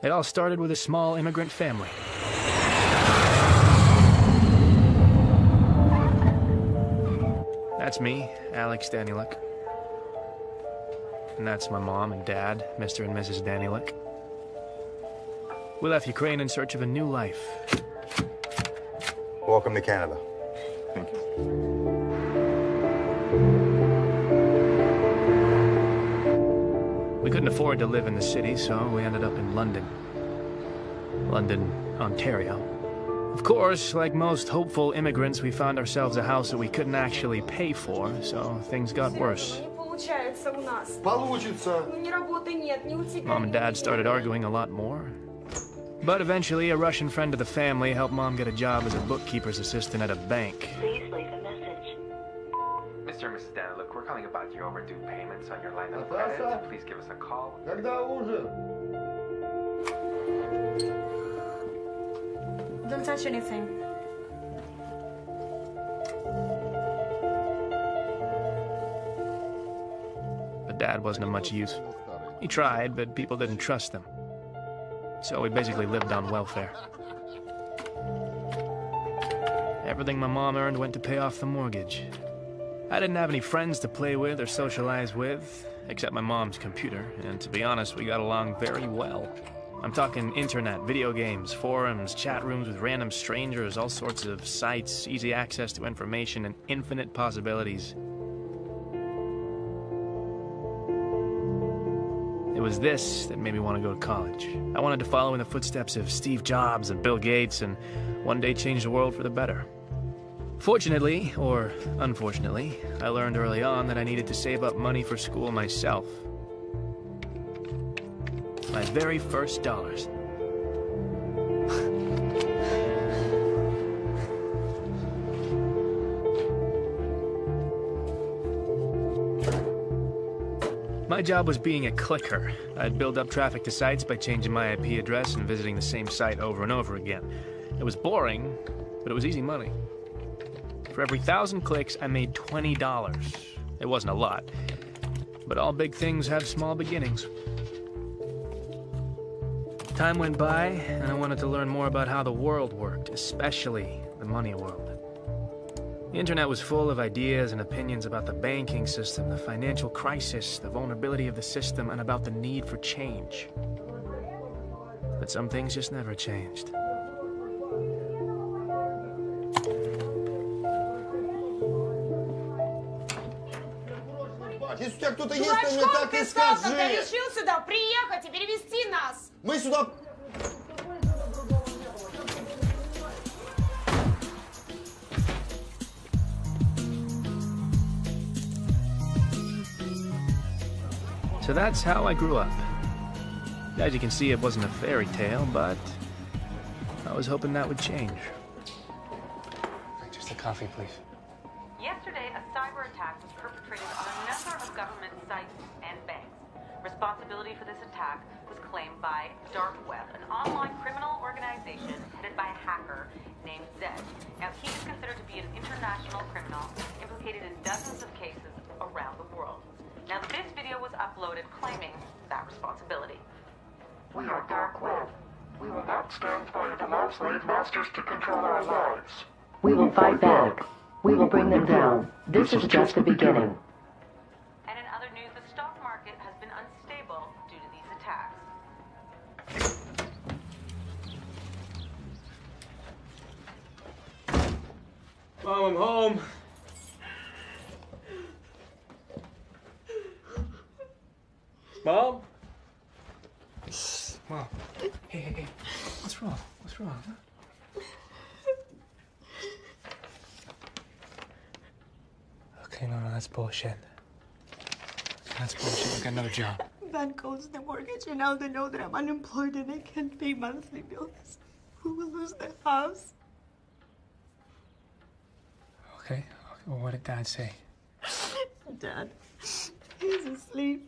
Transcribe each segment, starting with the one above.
It all started with a small immigrant family. That's me, Alex Danieluk. And that's my mom and dad, Mr. and Mrs. Danieluk. We left Ukraine in search of a new life. Welcome to Canada. Thank you. We couldn't afford to live in the city, so we ended up in London, Ontario. Of course, like most hopeful immigrants, we found ourselves a house that we couldn't actually pay for, so things got worse. Mom and Dad started arguing a lot more. But eventually, a Russian friend of the family helped Mom get a job as a bookkeeper's assistant at a bank. Please leave a message. Mr. and Mrs. Danieluk, we're calling about your overdue payments on your line of credit. Please give us a call. Don't touch anything. But Dad wasn't of much use. He tried, but people didn't trust him. So we basically lived on welfare. Everything my mom earned went to pay off the mortgage. I didn't have any friends to play with or socialize with, except my mom's computer, and to be honest, we got along very well. I'm talking internet, video games, forums, chat rooms with random strangers, all sorts of sites, easy access to information, and infinite possibilities. It was this that made me want to go to college. I wanted to follow in the footsteps of Steve Jobs and Bill Gates and one day change the world for the better. Fortunately, or unfortunately, I learned early on that I needed to save up money for school myself. My very first dollars. My job was being a clicker. I'd build up traffic to sites by changing my IP address and visiting the same site over and over again. It was boring, but it was easy money. For every 1,000 clicks, I made $20. It wasn't a lot, but all big things have small beginnings. Time went by, and I wanted to learn more about how the world worked, especially the money world. The internet was full of ideas and opinions about the banking system, the financial crisis, the vulnerability of the system, and about the need for change. But some things just never changed. Если у тебя кто-то есть, то мне так и скажи. Когда решил сюда приехать и перевести нас. Мы сюда... So that's how I grew up. As you can see, it wasn't a fairy tale, but I was hoping that would change. Just a coffee, please. Yesterday, a cyber attack was perpetrated on a number of government sites and banks. Responsibility for this attack was claimed by darkweb, an online criminal organization headed by a hacker named Zed. Now, he is considered to be an international criminal implicated in dozens of cases around the world. Now, this video was uploaded claiming that responsibility. We are darkweb. We will not stand by and allow slave masters to control our lives. We will fight back. We will bring them down. This is just the beginning. And in other news, the stock market has been unstable due to these attacks. Mom, I'm home. Mom? Mom. Hey. What's wrong? What's wrong? Huh? Okay, no, that's bullshit. That's bullshit. I got another job. Bank owes the mortgage, and now they know that I'm unemployed and I can't pay monthly bills. Who will lose their house? Okay. Well, what did Dad say? Dad, he's asleep.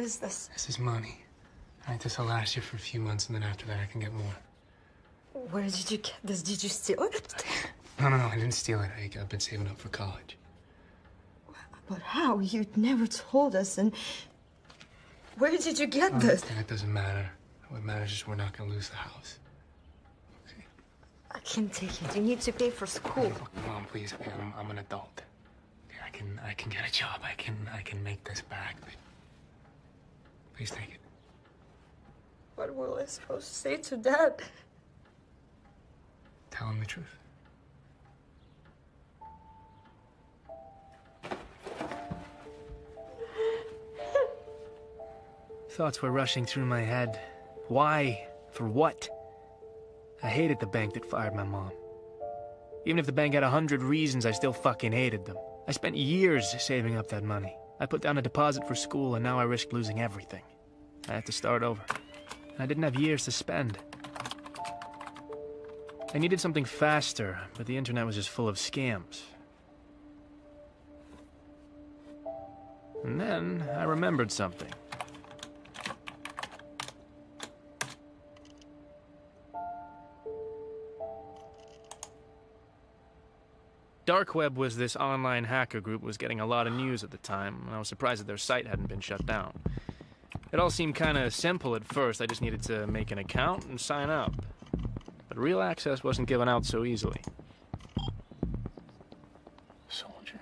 is this? This is money. All right, this will last you for a few months, and then after that I can get more. Where did you get this? Did you steal it? No, I didn't steal it. I've been saving up for college. But how? You never told us, and where did you get this? That doesn't matter. What matters is we're not gonna lose the house. Okay? I can't take it. You need to pay for school. Look, Mom, please. Okay, I'm an adult. Okay, I can get a job. I can make this back. But please take it. What were I supposed to say to Dad? Tell him the truth. Thoughts were rushing through my head. Why? For what? I hated the bank that fired my mom. Even if the bank had 100 reasons, I still fucking hated them. I spent years saving up that money. I put down a deposit for school, and now I risked losing everything. I had to start over. And I didn't have years to spend. I needed something faster, but the internet was just full of scams. And then I remembered something. Darkweb was this online hacker group was getting a lot of news at the time, and I was surprised that their site hadn't been shut down. It all seemed kind of simple at first. I just needed to make an account and sign up. But real access wasn't given out so easily. Soldier.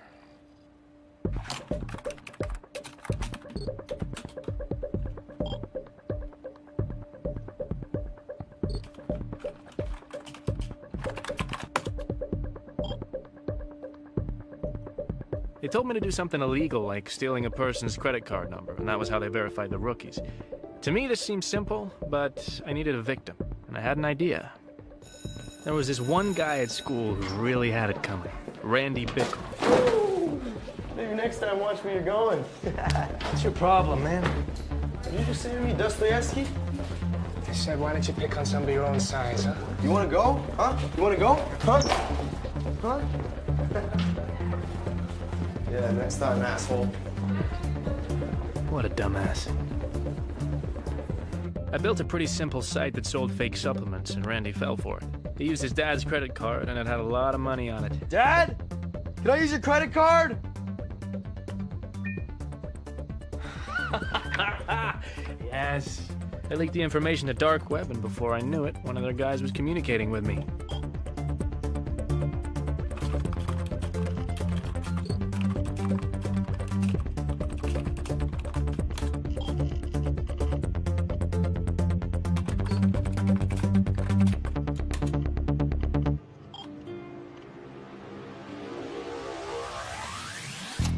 They told me to do something illegal, like stealing a person's credit card number, and that was how they verified the rookies. To me, this seemed simple, but I needed a victim, and I had an idea. There was this one guy at school who really had it coming. Randy Bickle. Maybe next time watch where you're going. What's your problem, man? Did you just say to me Dostoevsky? They said, why don't you pick on somebody your own size, huh? You wanna go? Huh? You wanna go? Huh? Huh? Yeah, next time, asshole. What a dumbass. I built a pretty simple site that sold fake supplements, and Randy fell for it. He used his dad's credit card, and it had a lot of money on it. Dad? Can I use your credit card? Yes. I leaked the information to Darkweb, and before I knew it, one of their guys was communicating with me.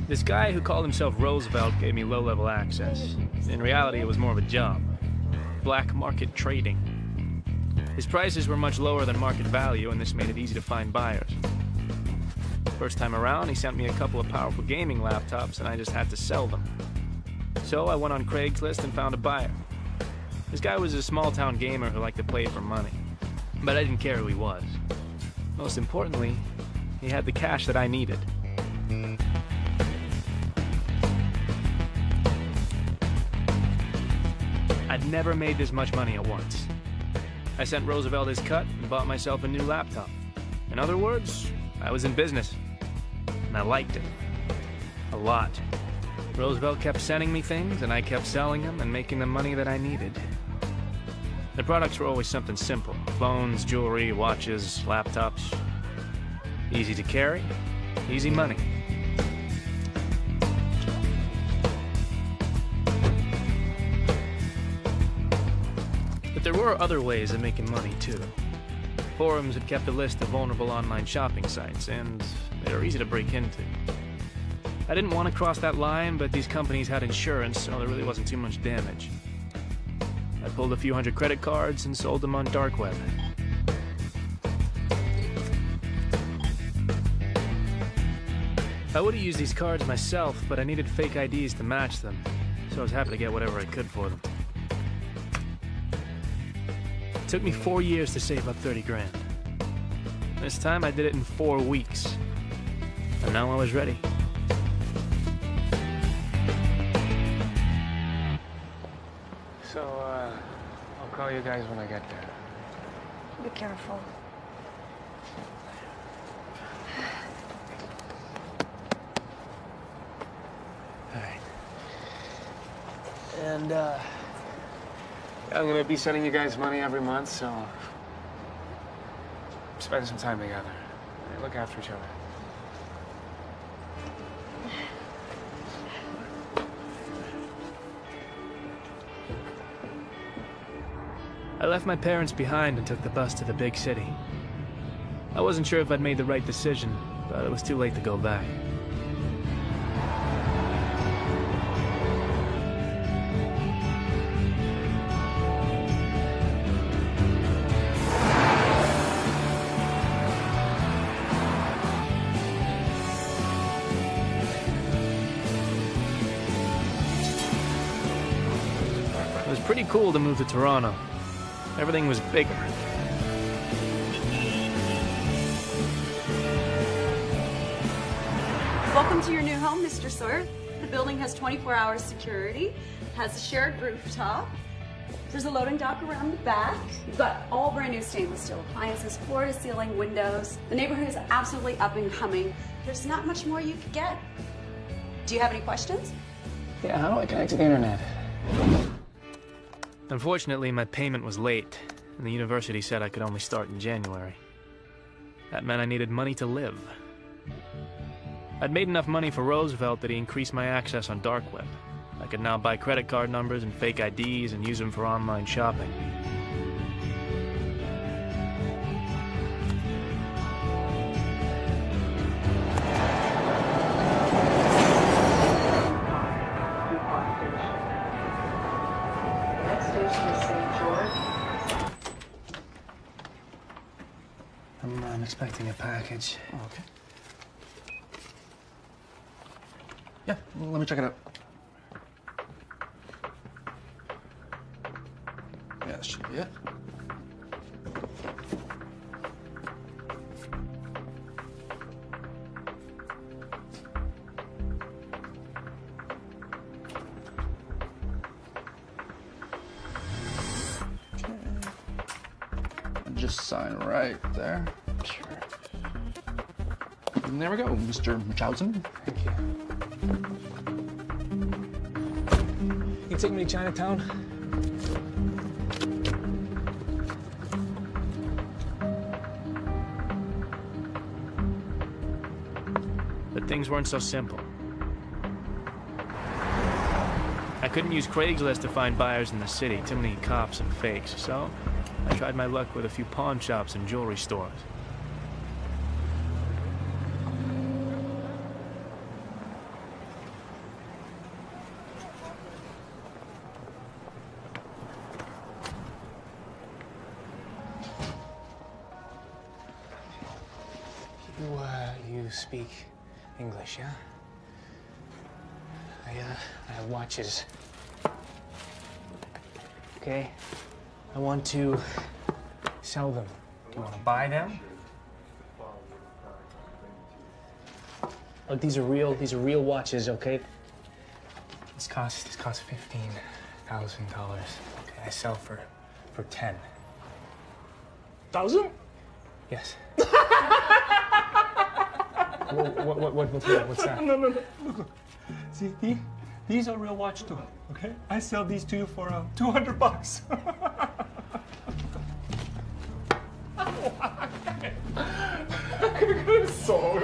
This guy who called himself Roosevelt gave me low-level access. In reality, it was more of a job. Black market trading. His prices were much lower than market value, and this made it easy to find buyers. First time around, he sent me a couple of powerful gaming laptops, and I just had to sell them. So I went on Craigslist and found a buyer. This guy was a small-town gamer who liked to play for money. But I didn't care who he was. Most importantly, he had the cash that I needed. I'd never made this much money at once. I sent Roosevelt his cut and bought myself a new laptop. In other words, I was in business. And I liked it. A lot. Roosevelt kept sending me things, and I kept selling them and making the money that I needed. The products were always something simple. Phones, jewelry, watches, laptops. Easy to carry, easy money. But there were other ways of making money, too. Forums had kept a list of vulnerable online shopping sites, and they were easy to break into. I didn't want to cross that line, but these companies had insurance, so there really wasn't too much damage. I pulled a few hundred credit cards and sold them on Darkweb. I would have used these cards myself, but I needed fake IDs to match them, so I was happy to get whatever I could for them. It took me 4 years to save up 30 grand. This time I did it in 4 weeks. And now I was ready. I'll call you guys when I get there. Be careful. All right. And, I'm gonna be sending you guys money every month, so spend some time together. Look after each other. I left my parents behind and took the bus to the big city. I wasn't sure if I'd made the right decision, but it was too late to go back. It was pretty cool to move to Toronto. Everything was bigger. Welcome to your new home, Mr. Sawyer. The building has 24 hours security, has a shared rooftop. There's a loading dock around the back. You've got all brand new stainless steel appliances, floor to ceiling windows. The neighborhood is absolutely up and coming. There's not much more you could get. Do you have any questions? Yeah, how do I connect to the internet? Unfortunately, my payment was late, and the university said I could only start in January. That meant I needed money to live. I'd made enough money for Roosevelt that he increased my access on darkweb. I could now buy credit card numbers and fake IDs and use them for online shopping. I'm expecting a package. Oh, okay. Yeah, let me check it out. Yeah, that should be it. Okay. And just sign right there. Sure. And there we go, Mr. Munchausen. Thank you. You take me to Chinatown? But things weren't so simple. I couldn't use Craigslist to find buyers in the city, too many cops and fakes, so I tried my luck with a few pawn shops and jewelry stores. You speak English, yeah? I have watches. Okay? I want to sell them. Do you want to buy them? Look, these are real watches, okay? This costs $15,000. Okay, I sell for 10. 1,000? Yes. What's that? No. Look. See, these are real watch too, okay? I sell these to you for $200. So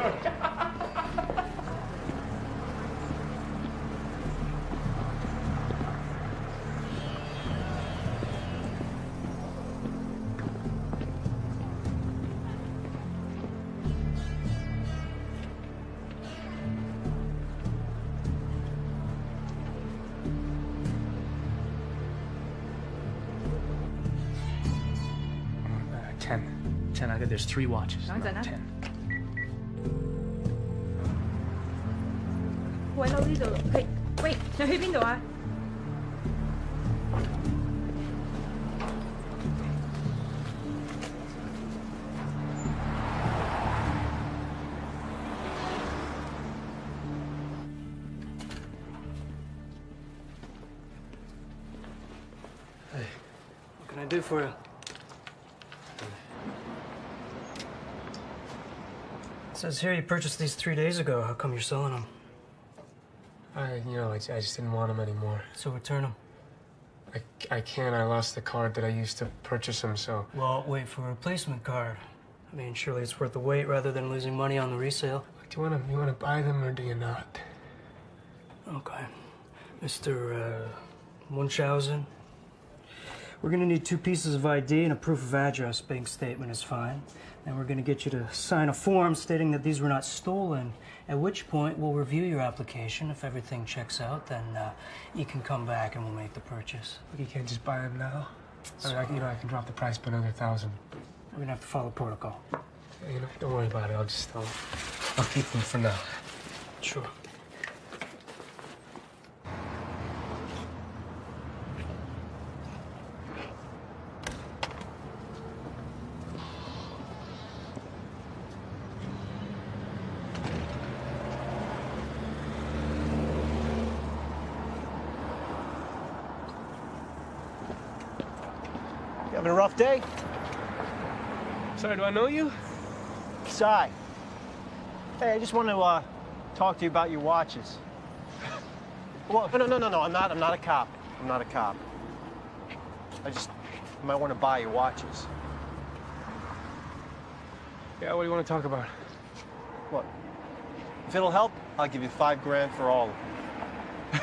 Ten. There's 3 watches. 10. 喂，到呢度。喂，你去邊度啊？What can I I do for you? It says here you purchased these 3 days ago. How come you're selling them? I just didn't want them anymore. So return them. I can't. I lost the card that I used to purchase them, so... Well, wait for a replacement card. I mean, surely it's worth the wait rather than losing money on the resale. Do you want to buy them or do you not? Okay. Mr. Munchausen, we're gonna need 2 pieces of ID and a proof of address. Bank statement is fine. And we're gonna get you to sign a form stating that these were not stolen, at which point we'll review your application. If everything checks out, then you can come back and we'll make the purchase. You can't just buy them now? I mean, I can drop the price by another $1,000. We're gonna have to follow protocol. Don't worry about it. I'll keep them for now. Sure. You having a rough day? Sorry, do I know you? Sai. Hey, I just want to talk to you about your watches. Well, no, I'm not a cop. I'm not a cop. I might want to buy your watches. Yeah, what do you want to talk about? Look, if it'll help, I'll give you $5 grand for all of them.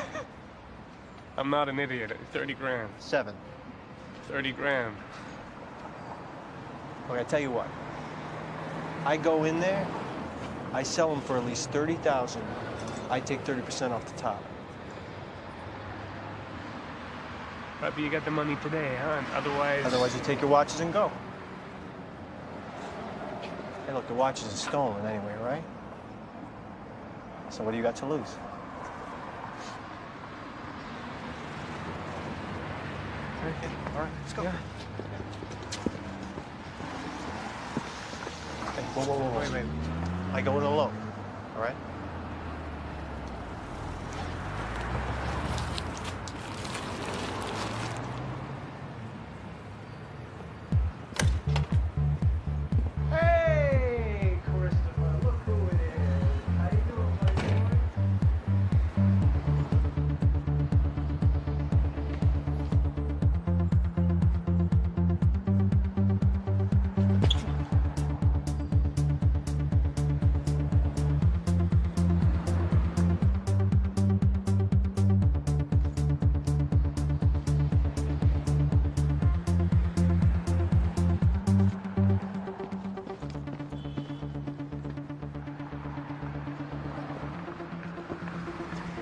I'm not an idiot. 30 grand. 7. 30 grand. Okay, I tell you what. I go in there, I sell them for at least 30,000. I take 30% off the top. Right, but you got the money today, huh? Otherwise, you take your watches and go. Hey, look, the watches are stolen anyway, right? So what do you got to lose? Okay. All right, let's go. Yeah. Hey, whoa. Wait. I go in alone, all right? Hey, Christopher, look who it is. How you doing, buddy?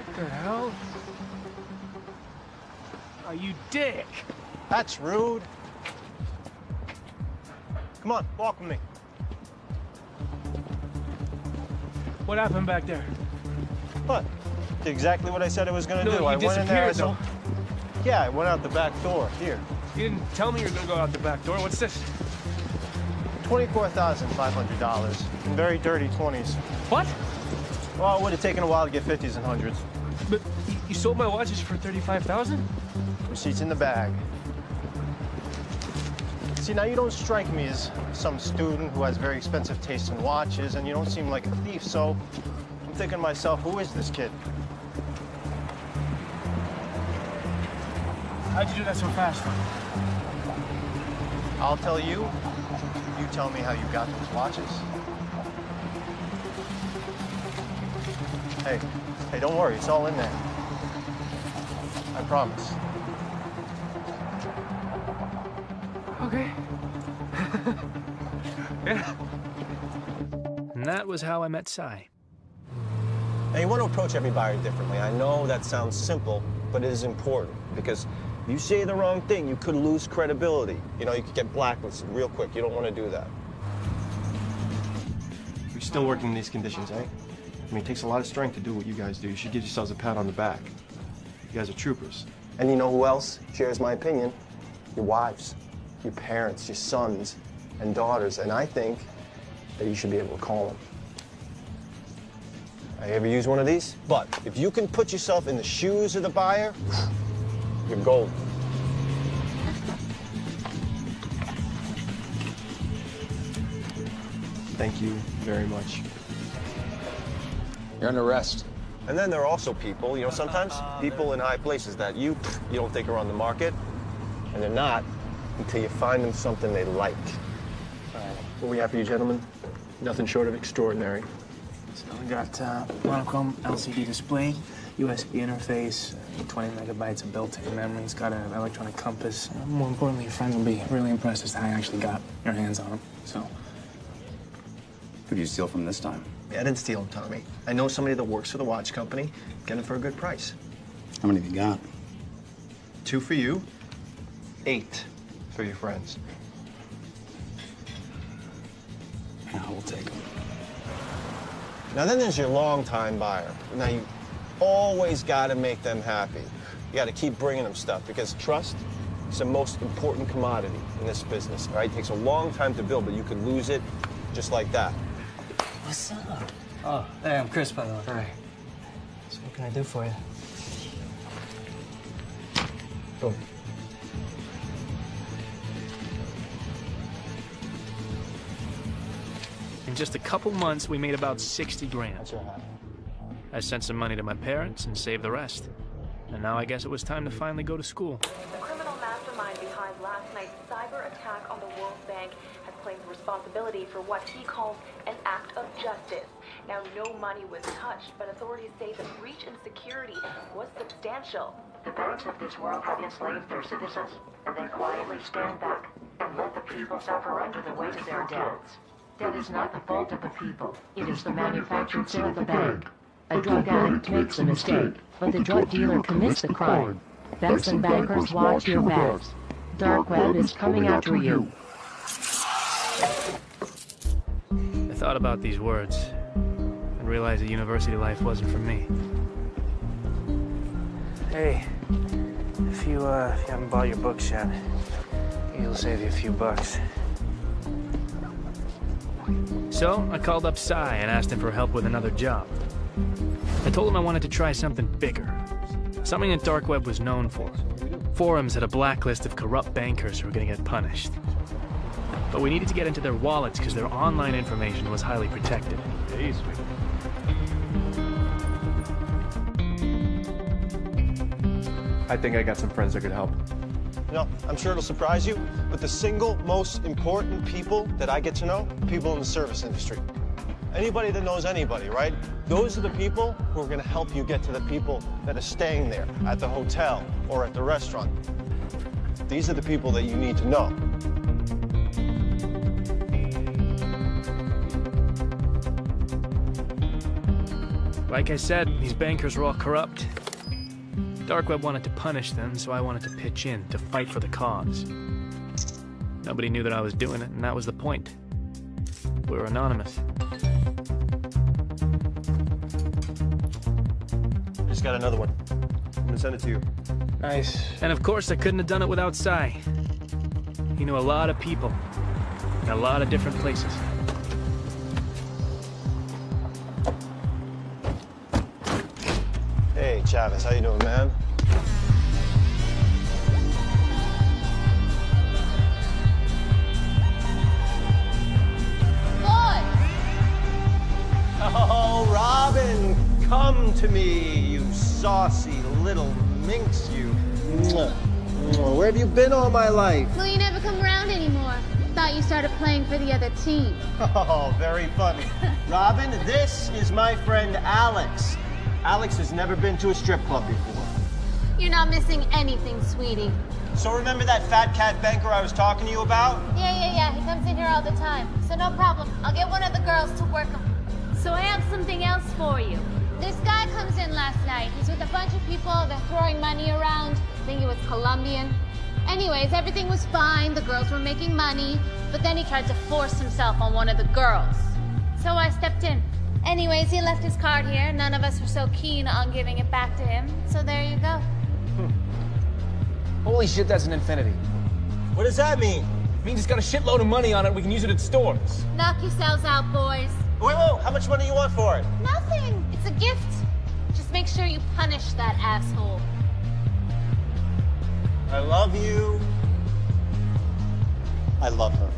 What the hell? Oh, you dick! That's rude. Come on, walk with me. What happened back there? What? Did exactly what I said I was gonna do. You I went in there. disappeared, though. Yeah, I went out the back door. Here. You didn't tell me you were gonna go out the back door. What's this? $24,500 in very dirty 20s. What? Well, it would have taken a while to get 50s and 100s. But you sold my watches for $35,000? Receipts in the bag. See, now you don't strike me as some student who has very expensive taste in watches, and you don't seem like a thief, so I'm thinking to myself, who is this kid? How'd you do that so fast? I'll tell you. You tell me how you got those watches. Hey, don't worry, it's all in there. I promise. Okay. Yeah. And that was how I met Sai. Now, you want to approach every buyer differently. I know that sounds simple, but it is important because if you say the wrong thing, you could lose credibility. You know, you could get blacklisted real quick. You don't want to do that. You're still working in these conditions, eh? I mean, it takes a lot of strength to do what you guys do. You should give yourselves a pat on the back. You guys are troopers. And you know who else shares my opinion? Your wives, your parents, your sons and daughters. And I think that you should be able to call them. I ever use one of these? But if you can put yourself in the shoes of the buyer, you're golden. Thank you very much. You're under arrest. And then there are also people, you know, sometimes people in high places that you don't think are on the market, and they're not until you find them something they like. What we have for you, gentlemen? Nothing short of extraordinary. So we got monochrome LCD display, USB interface, 20 megabytes of built-in memory. It's got an electronic compass. More importantly, your friends will be really impressed as to how you actually got your hands on them. So, who did you steal from this time? Yeah, I didn't steal them, Tommy. I know somebody that works for the watch company. Get them for a good price. How many have you got? 2 for you, 8 for your friends. Yeah, we'll take them. Now then there's your long-time buyer. Now you always got to make them happy. You got to keep bringing them stuff because trust is the most important commodity in this business, all right? It takes a long time to build, but you could lose it just like that. What's up? Oh, hey, I'm Chris, by the way. Hi. So what can I do for you? Go. In just a couple months, we made about 60 grand. That's right. I sent some money to my parents and saved the rest. And now I guess it was time to finally go to school. The criminal mastermind behind last night's cyber attack on the World Bank has claimed responsibility for what he calls an act of justice. Now, no money was touched, but authorities say the breach in security was substantial. The banks of this world have enslaved their citizens, and they quietly stand back and let the people suffer under the weight of their debts. That is not the fault of the people. It is the manufactured sin of the bank. A drug addict makes a mistake, but the drug dealer commits the crime. Banks and bankers, watch your backs. Dark web is coming after you. I thought about these words and realized that university life wasn't for me. Hey, if you haven't bought your books yet, it'll save you a few bucks. So I called up Cy and asked him for help with another job. I told him I wanted to try something bigger, something that dark web was known for. Forums had a blacklist of corrupt bankers who were going to get punished. But we needed to get into their wallets because their online information was highly protected. I think I got some friends that could help. You know, I'm sure it'll surprise you, but the single most important people that I get to know, people in the service industry. Anybody that knows anybody, right? Those are the people who are going to help you get to the people that are staying there at the hotel or at the restaurant. These are the people that you need to know. Like I said, these bankers were all corrupt. Dark web wanted to punish them, so I wanted to pitch in to fight for the cause. Nobody knew that I was doing it, and that was the point. We were anonymous. Just got another one. I'm gonna send it to you. Nice. And of course, I couldn't have done it without Cy. He knew a lot of people in a lot of different places. Hey, Chavez, how you doing, man? Oh, Robin, come to me, you saucy little minx, you. Where have you been all my life? Well, you never come around anymore. Thought you started playing for the other team. Oh, very funny. Robin, this is my friend Alex. Alex has never been to a strip club before. You're not missing anything, sweetie. So remember that fat cat banker I was talking to you about? Yeah. He comes in here all the time. So no problem. I'll get one of the girls to work him. So I have something else for you. This guy comes in last night. He's with a bunch of people. They're throwing money around. I think he was Colombian. Anyways, everything was fine. The girls were making money. But then he tried to force himself on one of the girls. So I stepped in. Anyways, he left his card here. None of us were so keen on giving it back to him. So there you go. Holy shit, that's an infinity. What does that mean? It means it's got a shitload of money on it. We can use it at stores. Knock yourselves out, boys. Wait, how much money you want for it? Nothing. It's a gift. Just make sure you punish that asshole. I love you. I love her.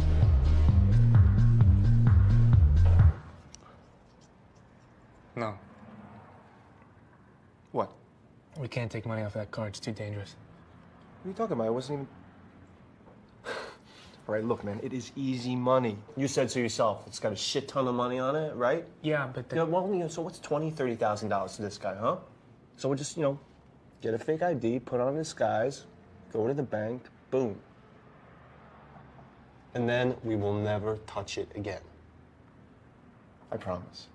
No. What? We can't take money off that card. It's too dangerous. What are you talking about? I wasn't even... All right, look, man, it is easy money. You said so yourself. It's got a shit ton of money on it, right? Yeah, but... So what's $20,000, $30,000 to this guy, huh? So we'll just, get a fake ID, put on a disguise, go to the bank, boom. And then we will never touch it again. I promise.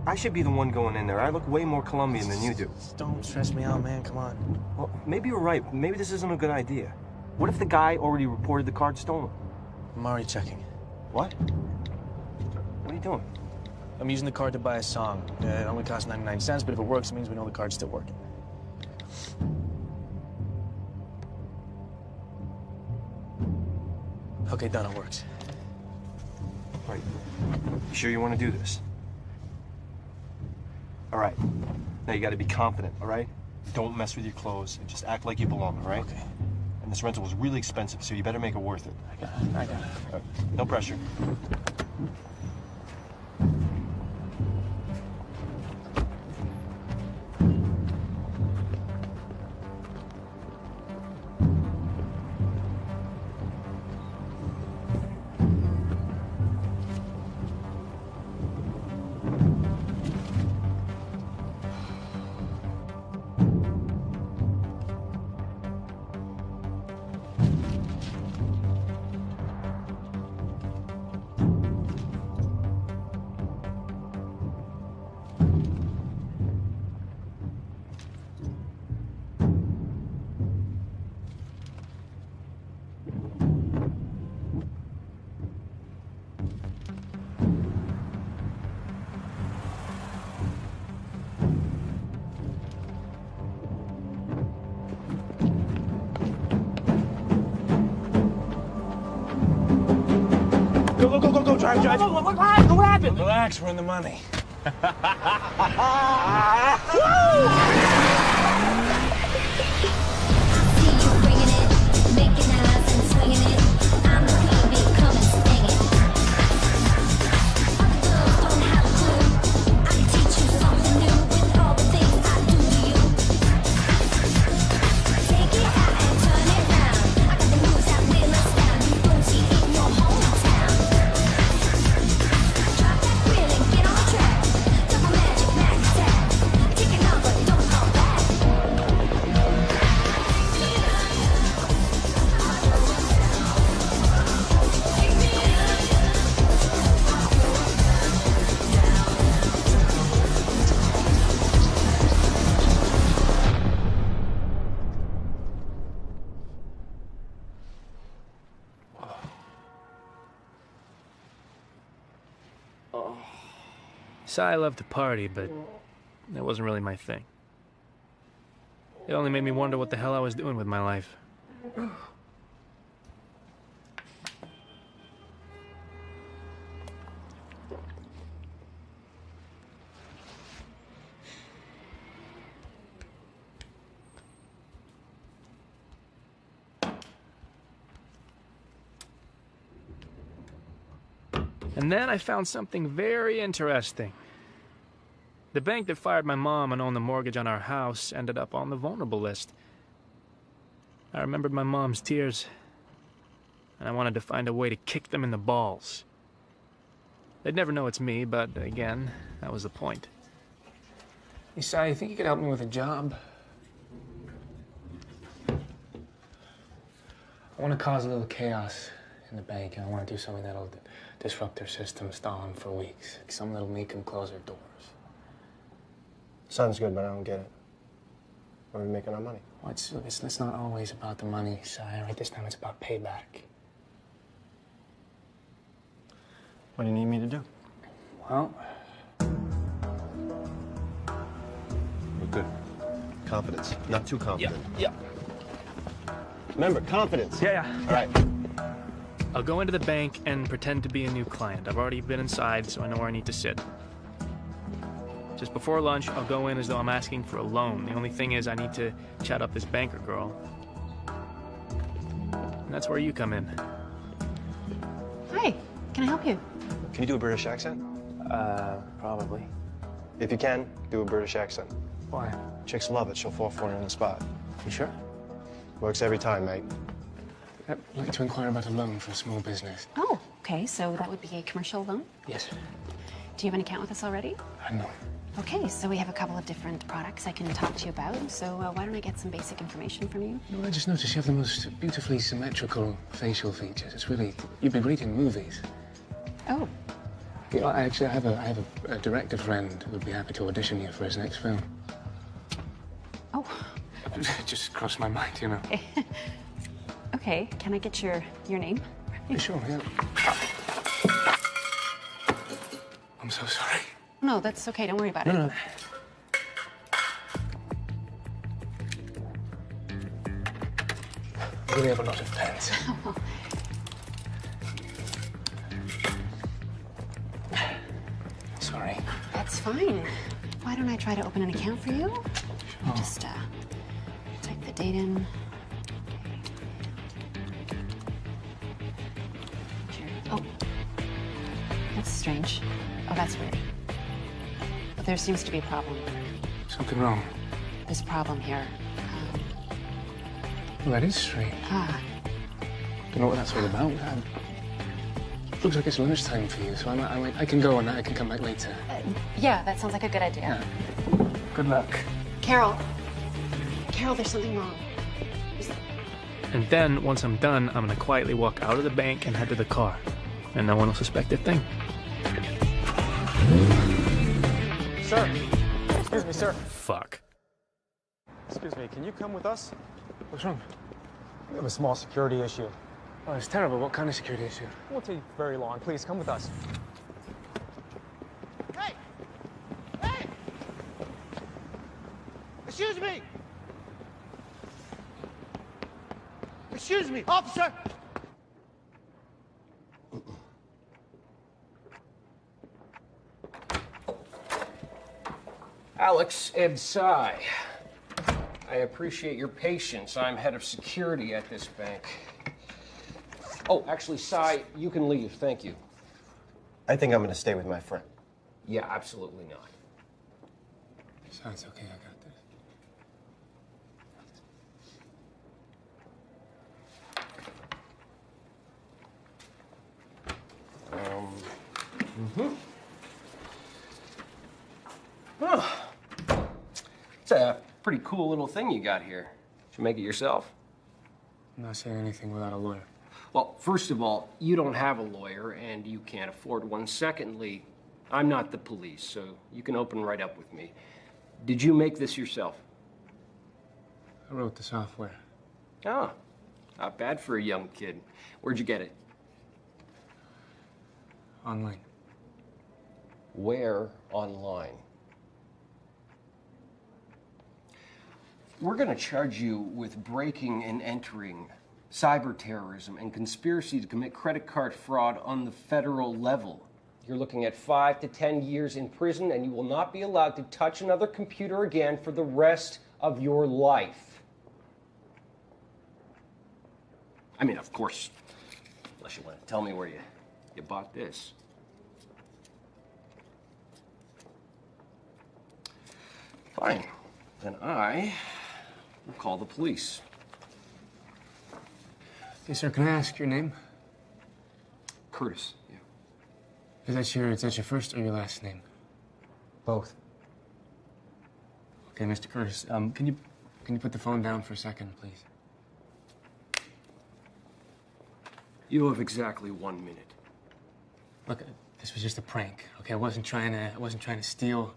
I should be the one going in there. I look way more Colombian than you do. Don't stress me out, man. Come on. Well, maybe you're right. Maybe this isn't a good idea. What if the guy already reported the card stolen? I'm already checking. What? What are you doing? I'm using the card to buy a song. It only costs 99 cents, but if it works, it means we know the card's still working. Okay, done. It works. Right. You sure you want to do this? All right. Now you got to be confident, all right? Don't mess with your clothes and just act like you belong, all right? Okay. And this rental was really expensive, so you better make it worth it. I got it. All right. No pressure. Go, drive. What happened? Relax, we're in the money. So I loved to party, but that wasn't really my thing. It only made me wonder what the hell I was doing with my life. And then I found something very interesting. The bank that fired my mom and owned the mortgage on our house ended up on the vulnerable list. I remembered my mom's tears, and I wanted to find a way to kick them in the balls. They'd never know it's me, but again, that was the point. Hey, Si, you think you could help me with a job? I want to cause a little chaos in the bank, and I want to do something that'll disrupt their system, stall them for weeks. Something that'll make them close their doors. Sounds good, but I don't get it. Where are we making our money? Well, it's not always about the money, Si. Right? This time it's about payback. What do you need me to do? Well... We're good. Confidence. Not too confident. Yeah. Remember, confidence. Yeah. All right. I'll go into the bank and pretend to be a new client. I've already been inside, so I know where I need to sit. Just before lunch, I'll go in as though I'm asking for a loan. The only thing is I need to chat up this banker girl. that's where you come in. Hi, can I help you? Can you do a British accent? Probably. If you can, do a British accent. Why? Chicks love it. She'll fall for it on the spot. You sure? Works every time, mate. I'd like to inquire about a loan for a small business. Oh, okay, so that would be a commercial loan? Yes. Do you have an account with us already? No. Okay, so we have a couple of different products I can talk to you about. So why don't I get some basic information from you? No, I just noticed you have the most beautifully symmetrical facial features. It's really, you'd be great in movies. Oh. Yeah, I have a director friend who would be happy to audition you for his next film. Oh. It just crossed my mind, you know. Okay, can I get your name? Sure, yeah. I'm so sorry. No, that's okay. Don't worry about it. No. I really have a lot of pens. Sorry. That's fine. Why don't I try to open an account for you? Sure. Just type the date in. Sure. Oh, that's strange. Oh, that's weird. But there seems to be a problem. Something wrong? There's a problem here. Well, that is strange. Don't know what that's all about. Looks like it's lunchtime for you, so I can go and I can come back later. Yeah, that sounds like a good idea. Yeah. Good luck. Carol, there's something wrong. And then, once I'm done, I'm gonna quietly walk out of the bank and head to the car. And no one will suspect a thing. Sir. Excuse me, sir. Fuck. Excuse me, can you come with us? What's wrong? We have a small security issue. Oh, it's terrible. What kind of security issue? It won't take very long. Please, come with us. Hey! Hey! Excuse me! Excuse me, officer! Alex Ebsai. I appreciate your patience. I'm head of security at this bank. Oh, actually, Sai, you can leave. Thank you. I think I'm going to stay with my friend. Yeah, absolutely not. Sounds okay. I got this. Oh. It's a pretty cool little thing you got here. Did you make it yourself? I'm not saying anything without a lawyer. Well, first of all, you don't have a lawyer, and you can't afford one. Secondly, I'm not the police, so you can open right up with me. Did you make this yourself? I wrote the software. Oh, not bad for a young kid. Where'd you get it? Online. Where online? We're going to charge you with breaking and entering, cyber terrorism, and conspiracy to commit credit card fraud on the federal level. You're looking at 5 to 10 years in prison, and you will not be allowed to touch another computer again for the rest of your life. I mean, of course, unless you want to tell me where you bought this. Fine. Then I will call the police. Hey, sir, can I ask your name? Curtis, yeah. Is that your first or your last name? Both. Okay, Mr. Curtis, can you put the phone down for a second, please? You have exactly 1 minute. Look, this was just a prank, okay? I wasn't trying to steal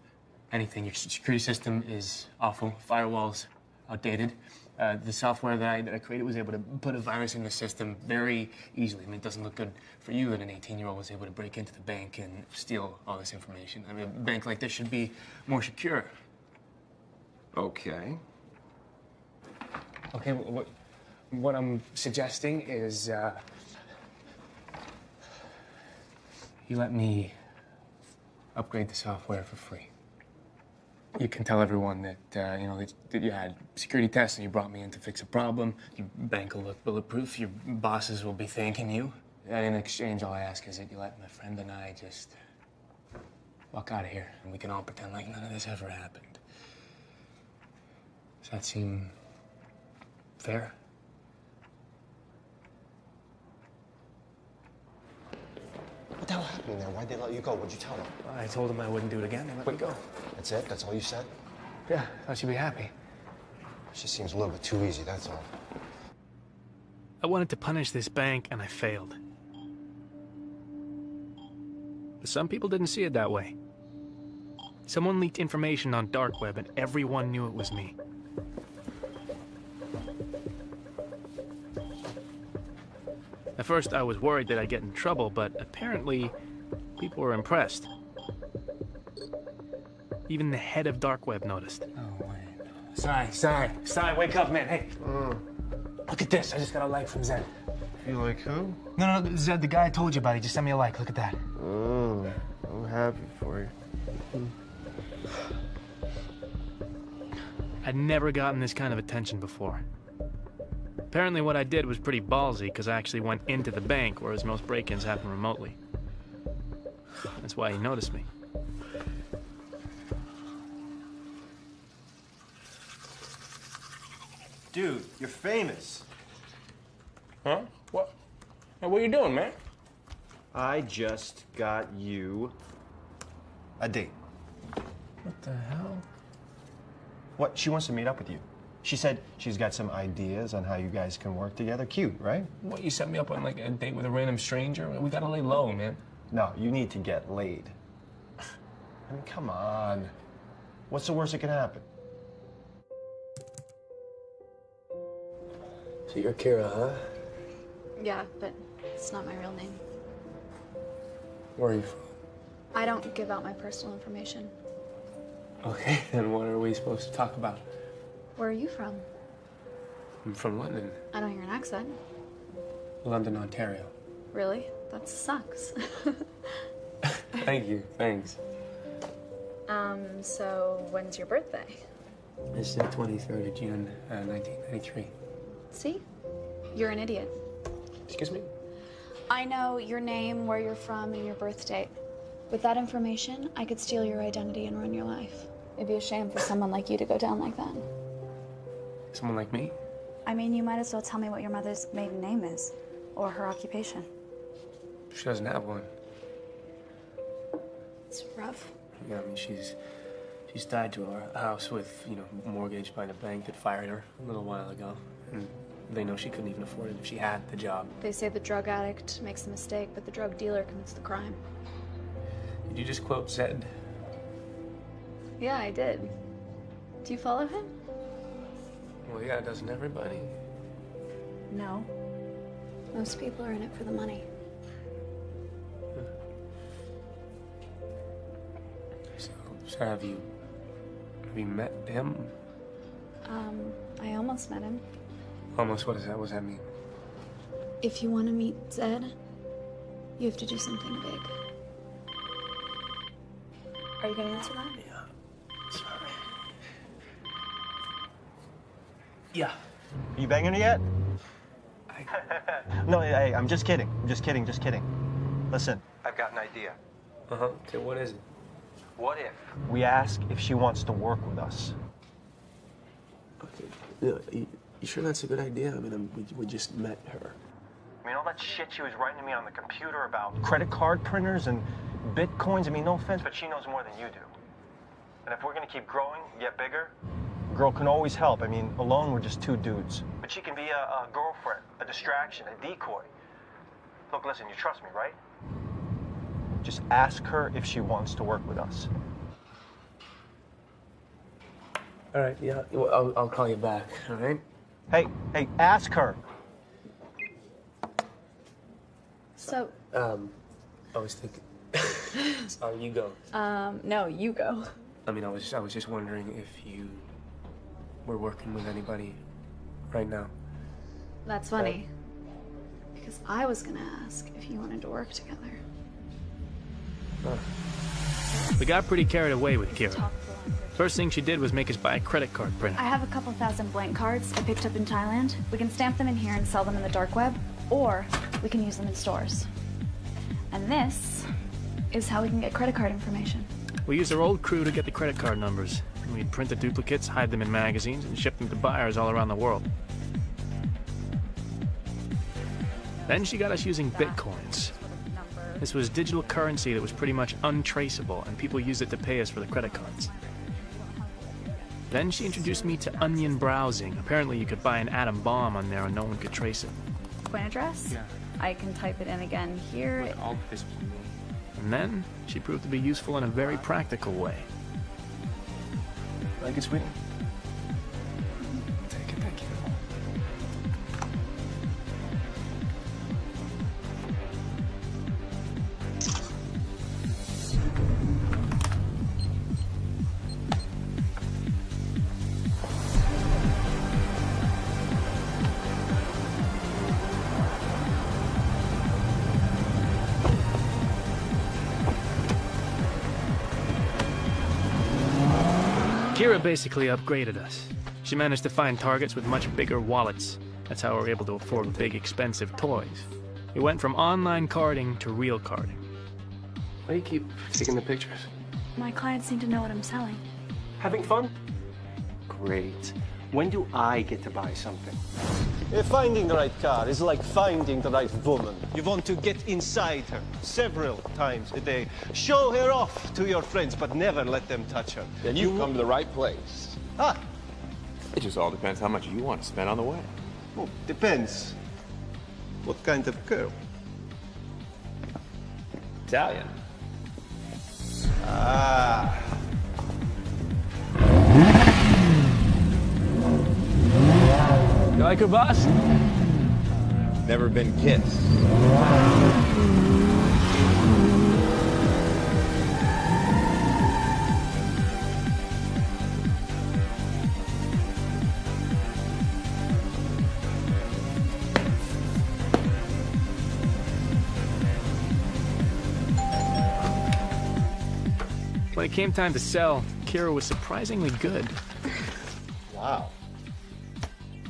anything. Your security system is awful. Firewall's outdated. The software that I created was able to put a virus in the system very easily. I mean, it doesn't look good for you that an 18-year-old was able to break into the bank and steal all this information. I mean, a bank like this should be more secure. Okay. Okay, what I'm suggesting is you let me upgrade the software for free. You can tell everyone that, you know, that you had security tests and you brought me in to fix a problem. Your bank will look bulletproof. Your bosses will be thanking you. And in exchange, all I ask is that you let my friend and I just walk out of here and we can all pretend like none of this ever happened. Does that seem fair? What the hell happened there? Why'd they let you go? What'd you tell them? I told them I wouldn't do it again. They let me go. That's it? That's all you said? Yeah, thought you'd be happy. It just seems a little bit too easy, that's all. I wanted to punish this bank, and I failed. But some people didn't see it that way. Someone leaked information on darkweb, and everyone knew it was me. At first, I was worried that I'd get in trouble, but apparently, people were impressed. Even the head of darkweb noticed. Oh, wait. Sai, wake up, man. Hey. Look at this. I just got a like from Zed. You like who? No, Zed, the guy I told you about. He just sent me a like. Look at that. Oh, I'm happy for you. I'd never gotten this kind of attention before. Apparently what I did was pretty ballsy, because I actually went into the bank, whereas most break-ins happen remotely. That's why he noticed me. Dude, you're famous. Huh? What? Hey, what are you doing, man? I just got you a date. What the hell? What? She wants to meet up with you. She said she's got some ideas on how you guys can work together. Cute, right? What, you set me up on like a date with a random stranger? We gotta lay low, man. No, you need to get laid. I mean, come on. What's the worst that can happen? So you're Kira, huh? Yeah, but it's not my real name. Where are you from? I don't give out my personal information. Okay, then what are we supposed to talk about? Where are you from? I'm from London. I don't hear an accent. London, Ontario. Really? That sucks. Thank you, thanks. So when's your birthday? It's the 23rd of June, 1993. See? You're an idiot. Excuse me? I know your name, where you're from, and your birth date. With that information, I could steal your identity and run your life. It'd be a shame for someone like you to go down like that. Someone like me? I mean, you might as well tell me what your mother's maiden name is, or her occupation. She doesn't have one. It's rough. Yeah, I mean, she's tied to a house with, you know, mortgaged by the bank that fired her a little while ago. And they know she couldn't even afford it if she had the job. They say the drug addict makes the mistake, but the drug dealer commits the crime. Did you just quote Zed? Yeah, I did. Do you follow him? Well, yeah, doesn't everybody? No. Most people are in it for the money. So have you met him? I almost met him. Almost, what is that? What does that mean? If you want to meet Zed, you have to do something big. Are you going to answer that? Sorry. Yeah. Are you banging her yet? No, hey, I'm just kidding. I'm just kidding. Listen, I've got an idea. Uh-huh. Okay, what is it? What if we ask if she wants to work with us? Okay. Yeah, you sure that's a good idea? I mean, we just met her. I mean, all that shit she was writing to me on the computer about credit card printers and bitcoins, I mean, no offense, but she knows more than you do. And if we're gonna keep growing, get bigger, a girl can always help. I mean, alone we're just two dudes. But she can be a girlfriend, a distraction, a decoy. Look, listen, you trust me, right? Just ask her if she wants to work with us. All right, yeah, well, I'll call you back, all right? Hey, ask her. So, I was thinking, sorry, you go. no, you go. I mean, I was just wondering if you were working with anybody right now. That's funny. Because I was going to ask if you wanted to work together. Oh. We got pretty carried away with Kira. First thing she did was make us buy a credit card printer. I have a couple thousand blank cards I picked up in Thailand. We can stamp them in here and sell them in the dark web, or we can use them in stores. And this is how we can get credit card information. We used our old crew to get the credit card numbers. We'd print the duplicates, hide them in magazines, and ship them to buyers all around the world. Then she got us using bitcoins. This was digital currency that was pretty much untraceable, and people used it to pay us for the credit cards. Then she introduced me to onion browsing. Apparently you could buy an atom bomb on there and no one could trace it. Coin address? Yeah. I can type it in again here. And then she proved to be useful in a very practical way. Like it, sweetie? Take it, thank you. Kira basically upgraded us. She managed to find targets with much bigger wallets. That's how we were able to afford big, expensive toys. We went from online carding to real carding. Why do you keep taking the pictures? My clients need to know what I'm selling. Having fun? Great. When do I get to buy something? Finding the right car is like finding the right woman. You want to get inside her several times a day. Show her off to your friends, but never let them touch her. Then you've come to the right place. Ah. It just all depends how much you want to spend on the way. Well, depends. What kind of girl? Italian. Ah. You like her, boss? Never been kissed. When it came time to sell, Kira was surprisingly good. Wow.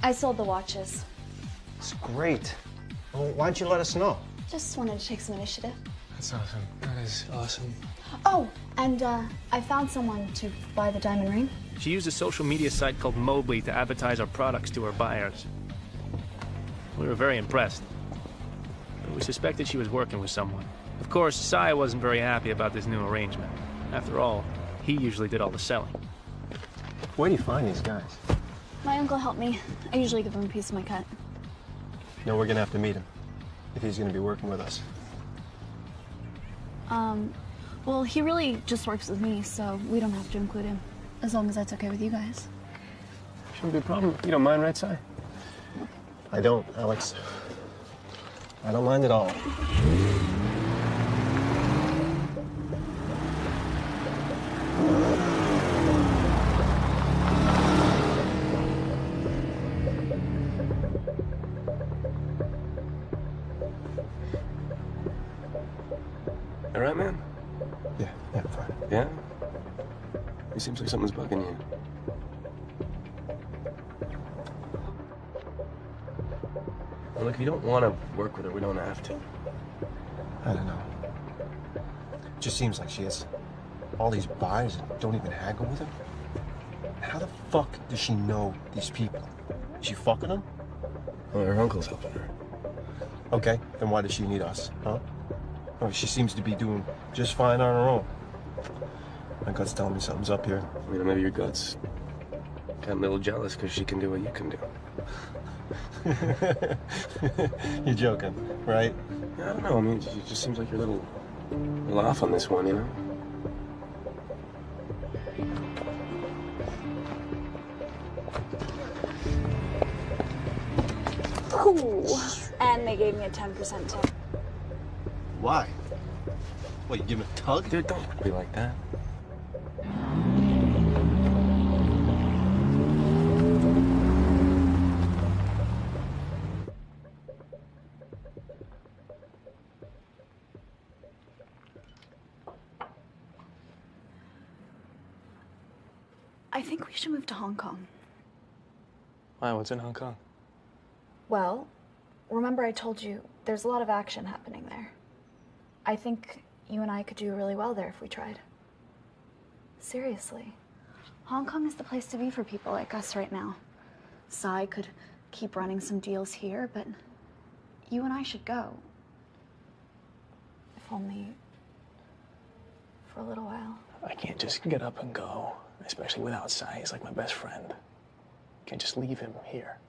I sold the watches. It's great. Well, why don't you let us know? Just wanted to take some initiative. That's awesome. That is awesome. Oh, and I found someone to buy the diamond ring. She used a social media site called Mobley to advertise our products to her buyers. We were very impressed. But we suspected she was working with someone. Of course, Sai wasn't very happy about this new arrangement. After all, he usually did all the selling. Where do you find these guys? My uncle helped me. I usually give him a piece of my cut. No, we're gonna have to meet him if he's gonna be working with us. Well, he really just works with me, so we don't have to include him. As long as that's okay with you guys. Shouldn't be a problem. You don't mind, right, Si? I don't, Alex. I don't mind at all. All right, man? Yeah, fine. Yeah? It seems like something's bugging you. Well, look, if you don't want to work with her, we don't have to. I don't know. It just seems like she has all these buyers and don't even haggle with them. How the fuck does she know these people? Is she fucking them? Well, her uncle's helping her. Okay, then why does she need us, huh? Oh, she seems to be doing just fine on her own. My gut's telling me something's up here. You know, maybe your gut's got a little jealous because she can do what you can do. You're joking, right? Yeah, I don't know. I mean, it just seems like you're a little off on this one, you know? Ooh. And they gave me a 10% tip. Why? What, you give him a tug? Dude, don't be like that. I think we should move to Hong Kong. Why? What's in Hong Kong? Well, remember I told you there's a lot of action happening there. I think you and I could do really well there if we tried. Seriously. Hong Kong is the place to be for people like us right now. Sai could keep running some deals here, but you and I should go. If only for a little while. I can't just get up and go, especially without Sai. He's like my best friend. Can't just leave him here.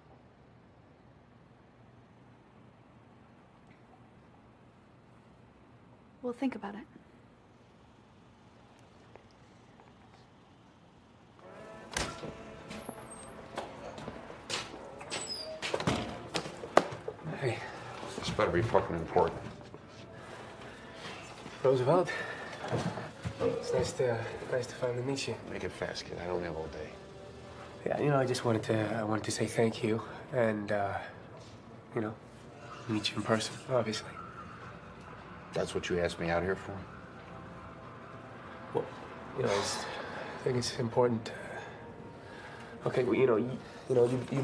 We'll think about it. Hey. This better be fucking important. Roosevelt. It's nice to finally meet you. Make it fast, kid. I don't have all day. Yeah, you know, I wanted to say thank you and, you know, meet you in person, obviously. That's what you asked me out here for? Well, you know, I think it's important. Okay, well, you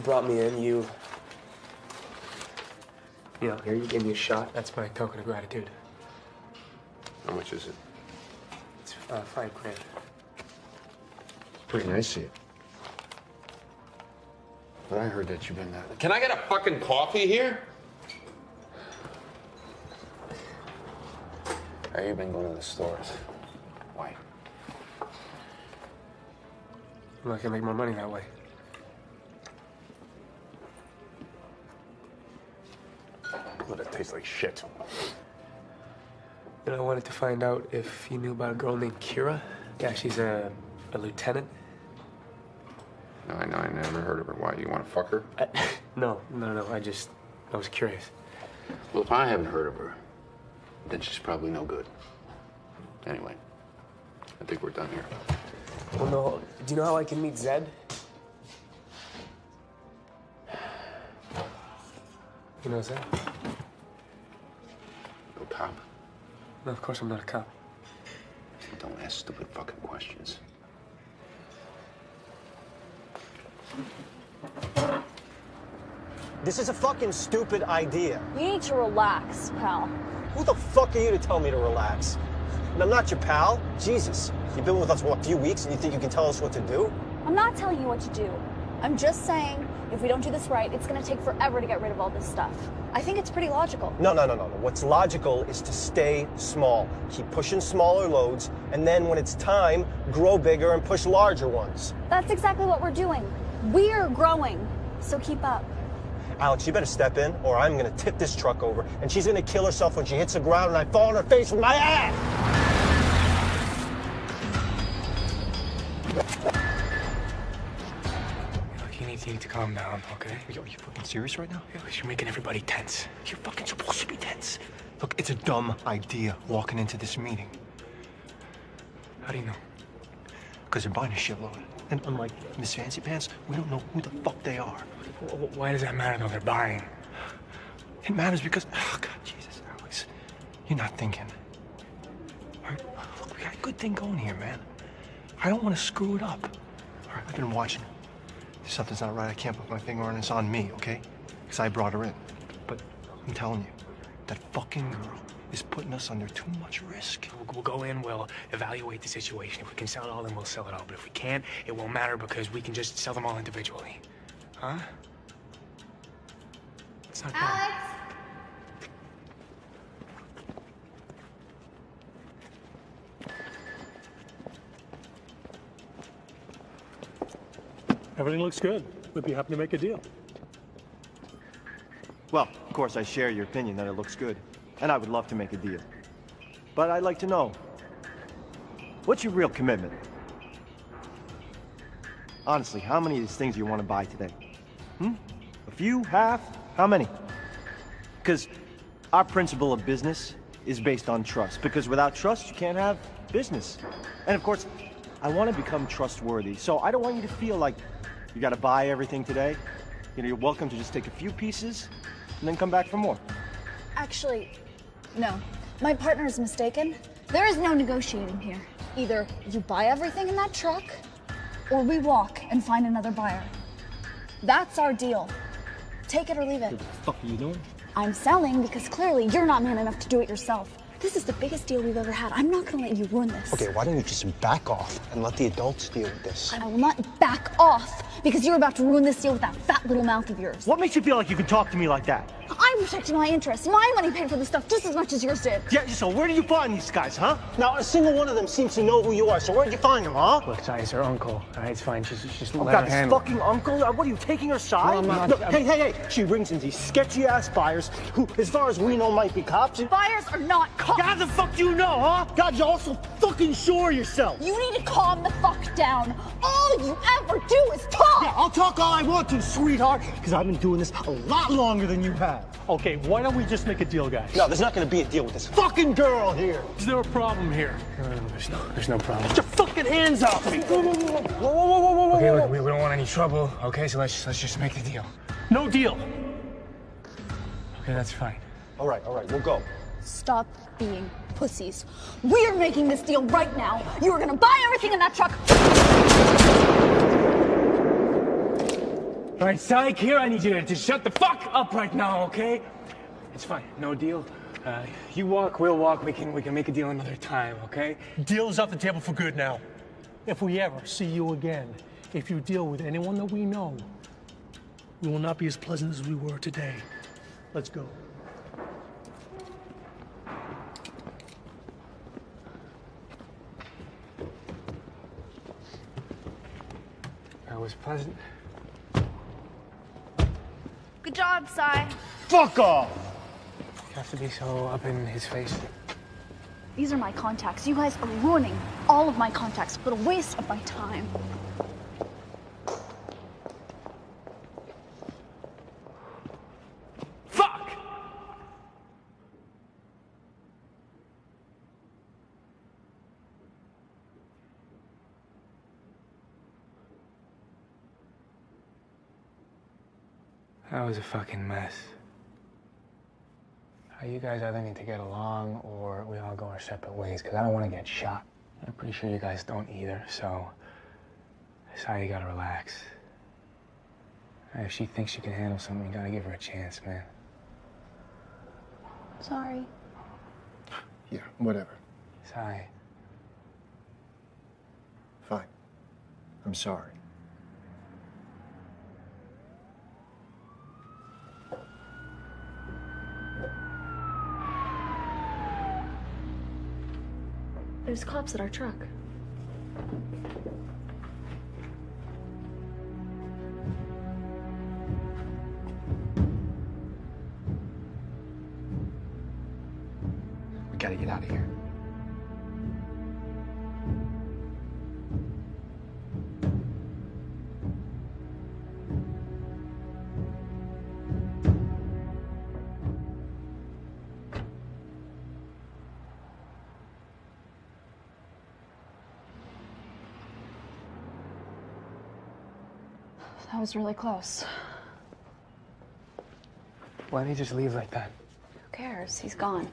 brought me in. You know, here you gave me a shot. That's my token of gratitude. How much is it? It's $5 grand. Pretty nice of you. But I heard that you've been that. Can I get a fucking coffee here? Have you been going to the stores? Why? I'm not gonna make more money that way. Well, that tastes like shit. You know, I wanted to find out if you knew about a girl named Kira. Yeah, she's a lieutenant. No, I never heard of her. Why? You want to fuck her? No. I was curious. Well, if I haven't heard of her, then she's probably no good. Anyway, I think we're done here. Well, no. Do you know how I can meet Zed? You know Zed? No cop? No, of course I'm not a cop. Don't ask stupid fucking questions. This is a fucking stupid idea. You need to relax, pal. Who the fuck are you to tell me to relax? And I'm not your pal. Jesus. You've been with us, what, a few weeks, and you think you can tell us what to do? I'm not telling you what to do. I'm just saying, if we don't do this right, it's gonna take forever to get rid of all this stuff. I think it's pretty logical. No. What's logical is to stay small. Keep pushing smaller loads, and then when it's time, grow bigger and push larger ones. That's exactly what we're doing. We're growing, so keep up. Alex, you better step in, or I'm gonna tip this truck over, and she's gonna kill herself when she hits the ground and I fall on her face with my ass! You need to calm down, okay? Are you fucking serious right now? Yeah, you're making everybody tense. You're fucking supposed to be tense. Look, it's a dumb idea walking into this meeting. How do you know? Because they're buying a shitload. And unlike Miss Fancy Pants, we don't know who the fuck they are. Why does that matter, though? They're buying. It matters because, oh, God, Jesus, Alex, you're not thinking. All right, look, we got a good thing going here, man. I don't want to screw it up. All right, I've been watching. If something's not right, I can't put my finger on it. It's on me, okay? Because I brought her in. But I'm telling you, that fucking girl is putting us under too much risk. We'll go in, we'll evaluate the situation. If we can sell it all, then we'll sell it all. But if we can't, it won't matter because we can just sell them all individually. Huh? It's not bad. Everything looks good. We'd be happy to make a deal. Well, of course, I share your opinion that it looks good. And I would love to make a deal. But I'd like to know, what's your real commitment? Honestly, how many of these things do you want to buy today? A few? Half? How many? Because our principle of business is based on trust. Because without trust, you can't have business. And of course, I want to become trustworthy. So I don't want you to feel like you got to buy everything today. You know, you're welcome to just take a few pieces and then come back for more. Actually, no. My partner is mistaken. There is no negotiating here. Either you buy everything in that truck, or we walk and find another buyer. That's our deal. Take it or leave it. What the fuck are you doing? I'm selling because clearly you're not man enough to do it yourself. This is the biggest deal we've ever had. I'm not gonna let you ruin this. Okay, why don't you just back off and let the adults deal with this? I will not back off because you're about to ruin this deal with that fat little mouth of yours. What makes you feel like you can talk to me like that? I'm protecting my interests. My money paid for this stuff just as much as yours did. Yeah, so where did you find these guys, huh? Now, a single one of them seems to know who you are, so where'd you find them, huh? Look, sorry, it's her uncle. All right, it's fine. Just Oh, let God, her this handle it. fucking uncle? What are you, taking her side? No, I'm not. Look, hey. She brings in these sketchy-ass buyers who, as far as we know, might be cops. Buyers are not cops. How the fuck do you know, huh? God, you're also fucking sure of yourself. You need to calm the fuck down. All you ever do is talk. Yeah, I'll talk all I want to, sweetheart, because I've been doing this a lot longer than you have. Okay, why don't we just make a deal, guys? No, there's not gonna be a deal with this Fucking girl here. Is there a problem here? There's no problem. Get your fucking hands off me. Whoa. Okay, look, we don't want any trouble. Okay, so let's just make the deal. No deal. Okay, that's fine. All right, we'll go. Stop being pussies. We are making this deal right now. You are gonna buy everything in that truck. All right, Psych, here, I need you to shut the fuck up right now, okay? It's fine, no deal. You walk, we'll walk. We can make a deal another time, okay? Deal is off the table for good now. If we ever see you again, if you deal with anyone that we know, we will not be as pleasant as we were today. Let's go. That was pleasant. Good job, Cy. Fuck off! You have to be so up in his face. These are my contacts. You guys are ruining all of my contacts. What a waste of my time. Fuck! That was a fucking mess. You guys either need to get along or we all go our separate ways, because I don't want to get shot. I'm pretty sure you guys don't either, so Sai, you gotta relax. If she thinks she can handle something, you gotta give her a chance, man. Sorry. Yeah, whatever. Sai. Fine. I'm sorry. There's cops at our truck. We gotta get out of here. That was really close. Why did he just leave like that? Who cares? He's gone.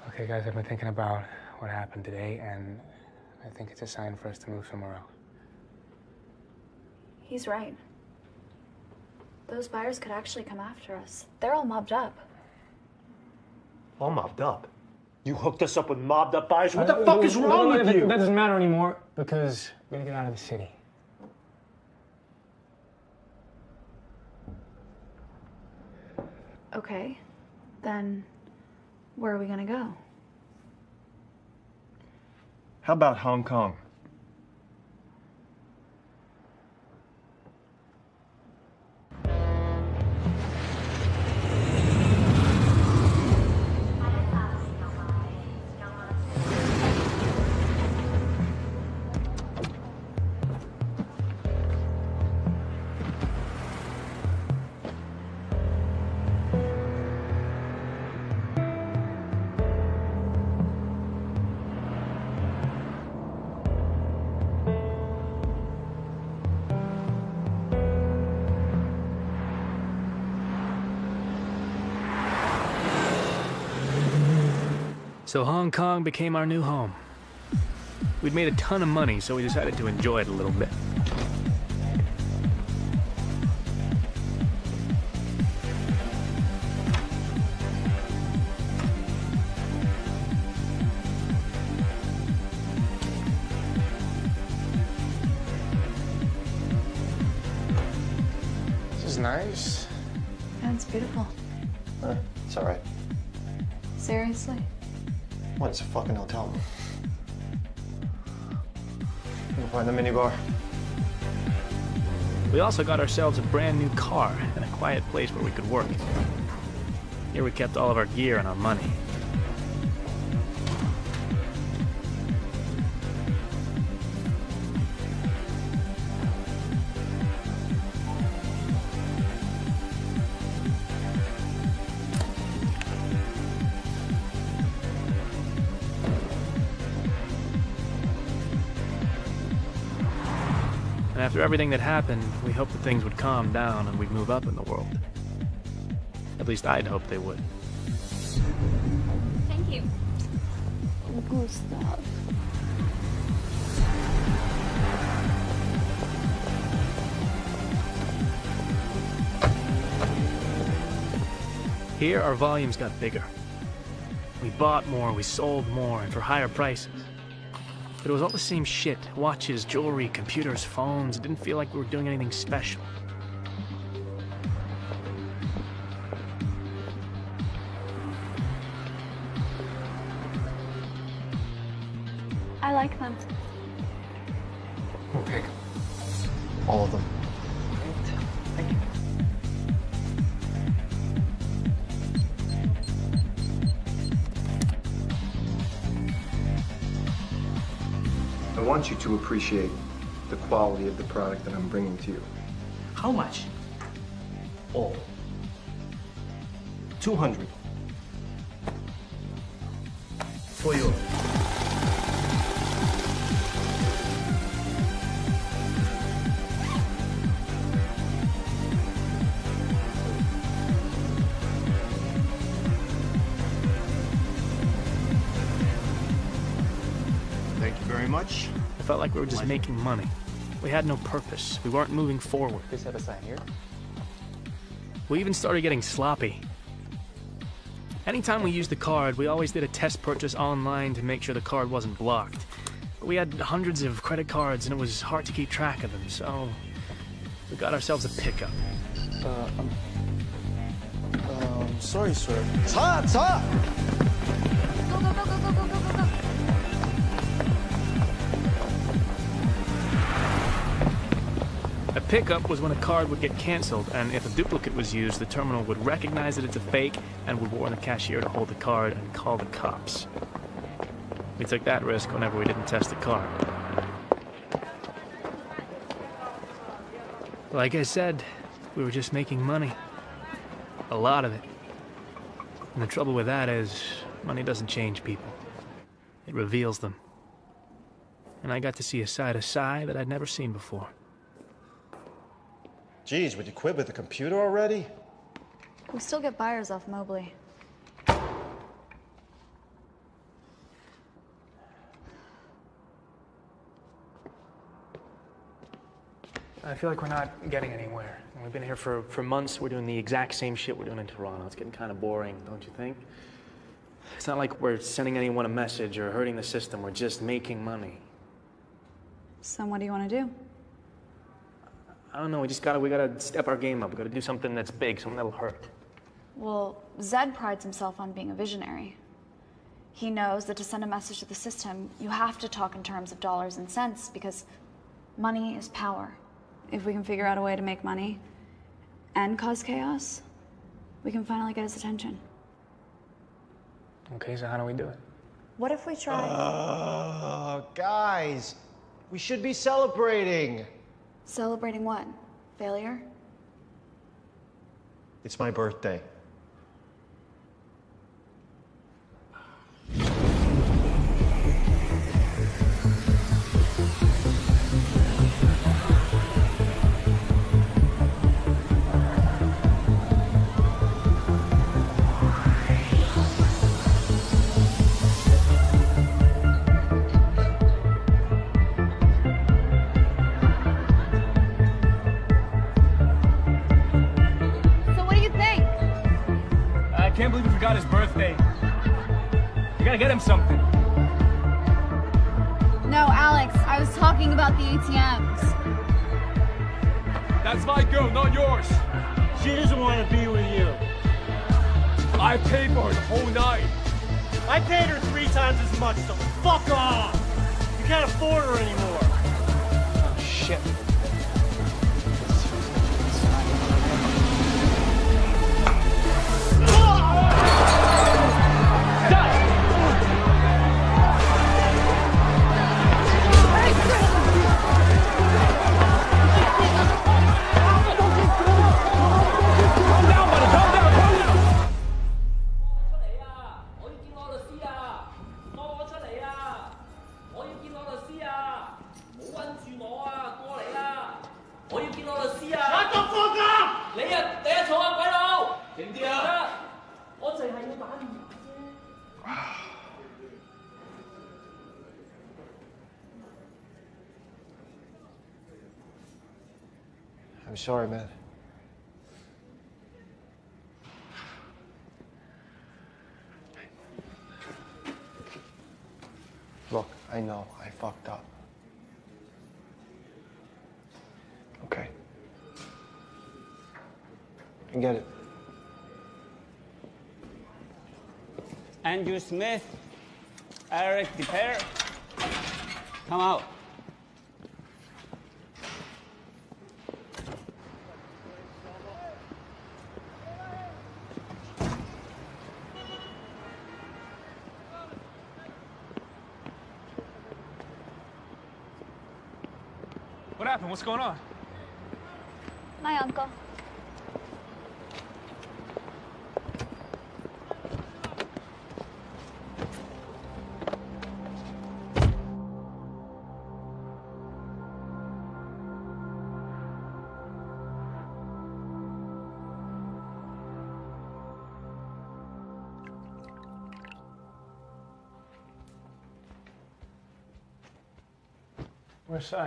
Okay, guys, I've been thinking about what happened today, and I think it's a sign for us to move somewhere else. He's right. Those buyers could actually come after us. They're all mobbed up. All mobbed up? You hooked us up with mobbed up buyers? What the fuck is wrong with you? That doesn't matter anymore, because we're gonna get out of the city. Okay, then where are we gonna go? How about Hong Kong? So Hong Kong became our new home. We'd made a ton of money, so we decided to enjoy it a little bit. This is nice. Yeah, it's beautiful. It's all right. Seriously? What, it's a fucking hotel. We'll find the minibar. We also got ourselves a brand new car and a quiet place where we could work. Here we kept all of our gear and our money. And after everything that happened, we hoped that things would calm down and we'd move up in the world. At least I'd hoped they would. Thank you. Gustav. Here, our volumes got bigger. We bought more, we sold more, and for higher prices. But it was all the same shit. Watches, jewelry, computers, phones. It didn't feel like we were doing anything special. I like them. Okay. All of them. Thank you. I want you to appreciate the quality of the product that I'm bringing to you. How much? All. 200. For you. Thank you very much. I felt like we were just making money. We had no purpose. We weren't moving forward. Please have a sign here. We even started getting sloppy. Anytime we used the card, we always did a test purchase online to make sure the card wasn't blocked. But we had hundreds of credit cards and it was hard to keep track of them, so we got ourselves a pickup. Sorry, sir. Saat! Go, go, go, go, go, go, go, go, go. A pickup was when a card would get canceled, and if a duplicate was used, the terminal would recognize that it's a fake and would warn the cashier to hold the card and call the cops. We took that risk whenever we didn't test the card. Like I said, we were just making money. A lot of it. And the trouble with that is, money doesn't change people. It reveals them. And I got to see a side of Sai that I'd never seen before. Geez, would you quit with the computer already? We still get buyers off Mobley. I feel like we're not getting anywhere. We've been here for months. We're doing the exact same shit we're doing in Toronto. It's getting kind of boring, don't you think? It's not like we're sending anyone a message or hurting the system. We're just making money. So what do you want to do? I don't know. We gotta step our game up. We gotta do something that's big, something that'll hurt. Well, Zed prides himself on being a visionary. He knows that to send a message to the system, you have to talk in terms of dollars and cents because money is power. If we can figure out a way to make money and cause chaos, we can finally get his attention. Okay, so how do we do it? What if we try... Guys, we should be celebrating. Celebrating what? Failure? It's my birthday. birthday. You gotta get him something. No, Alex, I was talking about the ATMs. That's my girl, not yours. She doesn't want to be with you. I paid for her the whole night. I paid her 3 times as much, so fuck off! You can't afford her anymore. Oh, shit. I'm sorry, man. Look, I know I fucked up. Okay. I get it. Andrew Smith, Eric DePere, come out. What happened? What's going on? My uncle. Where's Si?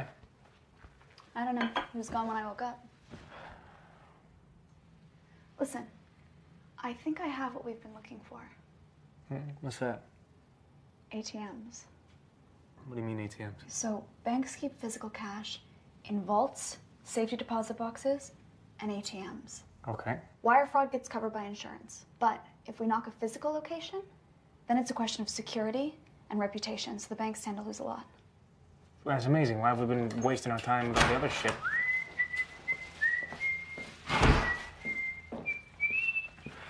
I don't know. He was gone when I woke up. Listen, I think I have what we've been looking for. What's that? ATMs. What do you mean ATMs? So banks keep physical cash in vaults, safety deposit boxes, and ATMs. Okay. Wire fraud gets covered by insurance. But if we knock a physical location, then it's a question of security and reputation, so the banks stand to lose a lot. That's amazing. Why have we been wasting our time with all the other shit?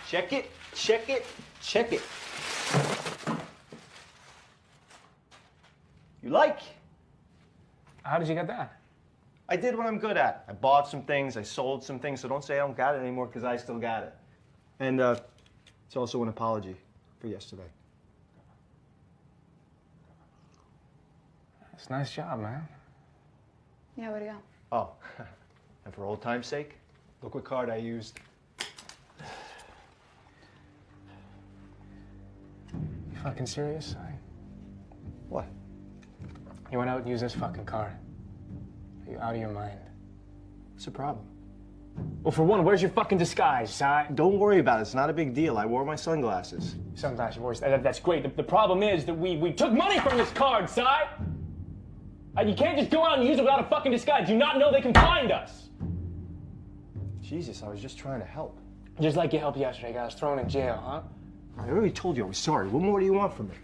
Check it, check it, check it. You like? How did you get that? I did what I'm good at. I bought some things, I sold some things, so don't say I don't got it anymore, because I still got it. And it's also an apology for yesterday. It's a nice job, man. Yeah, way to go. Oh, and for old time's sake, look what card I used. You fucking serious? What? You went out and used this fucking card. Are you out of your mind? What's the problem? Well, for one, where's your fucking disguise, Si? Don't worry about it. It's not a big deal. I wore my sunglasses. Sunglasses, that's great. The problem is that we took money from this card, Si! You can't just go out and use it without a fucking disguise. Do you not know they can find us? Jesus, I was just trying to help. Just like you helped yesterday, got us thrown in jail, huh? I already told you I was sorry. What more do you want from me?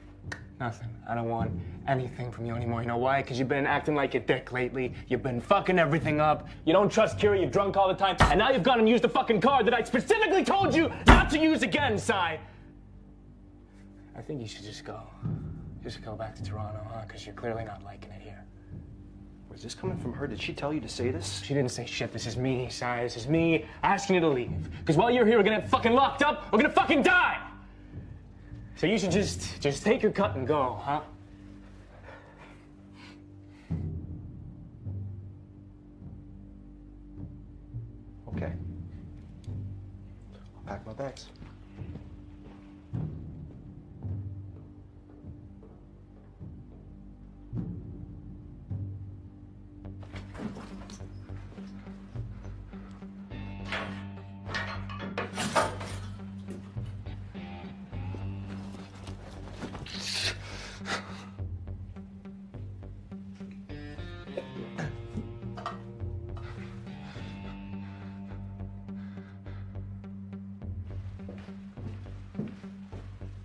Nothing. I don't want anything from you anymore. You know why? Because you've been acting like a dick lately. You've been fucking everything up. You don't trust Kira, you're drunk all the time. And now you've gone and used the fucking card that I specifically told you not to use again, Si. I think you should just go. Just go back to Toronto, huh? Because you're clearly not liking it here. Was this coming from her? Did she tell you to say this? She didn't say shit. This is me, Si. This is me asking you to leave. Because while you're here, we're gonna get fucking locked up. We're gonna fucking die. So you should just take your cut and go, huh? Okay. I'll pack my bags.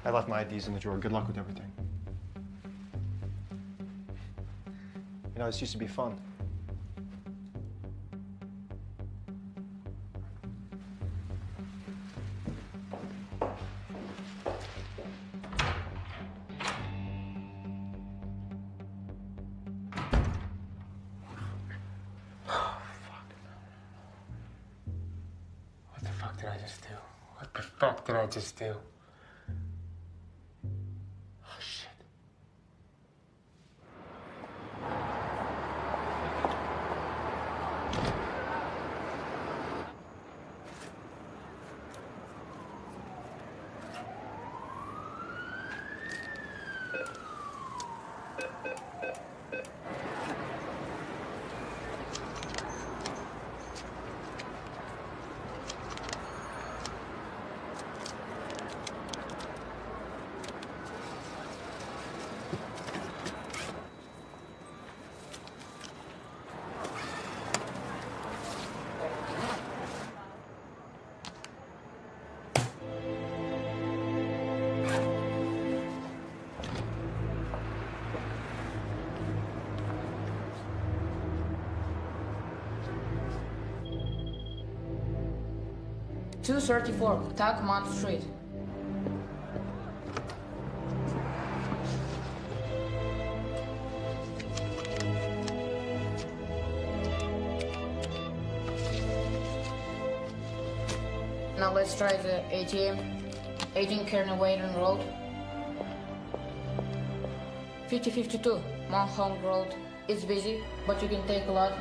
I left my IDs in the drawer. Good luck with everything. You know, this used to be fun. What the fuck did I just do? What the fuck did I just do? Oh, shit. $234, Tacoma Street. Now let's try the ATM. 18 Keren Road. 5052 Nonton Road. It's busy, but you can take a lot.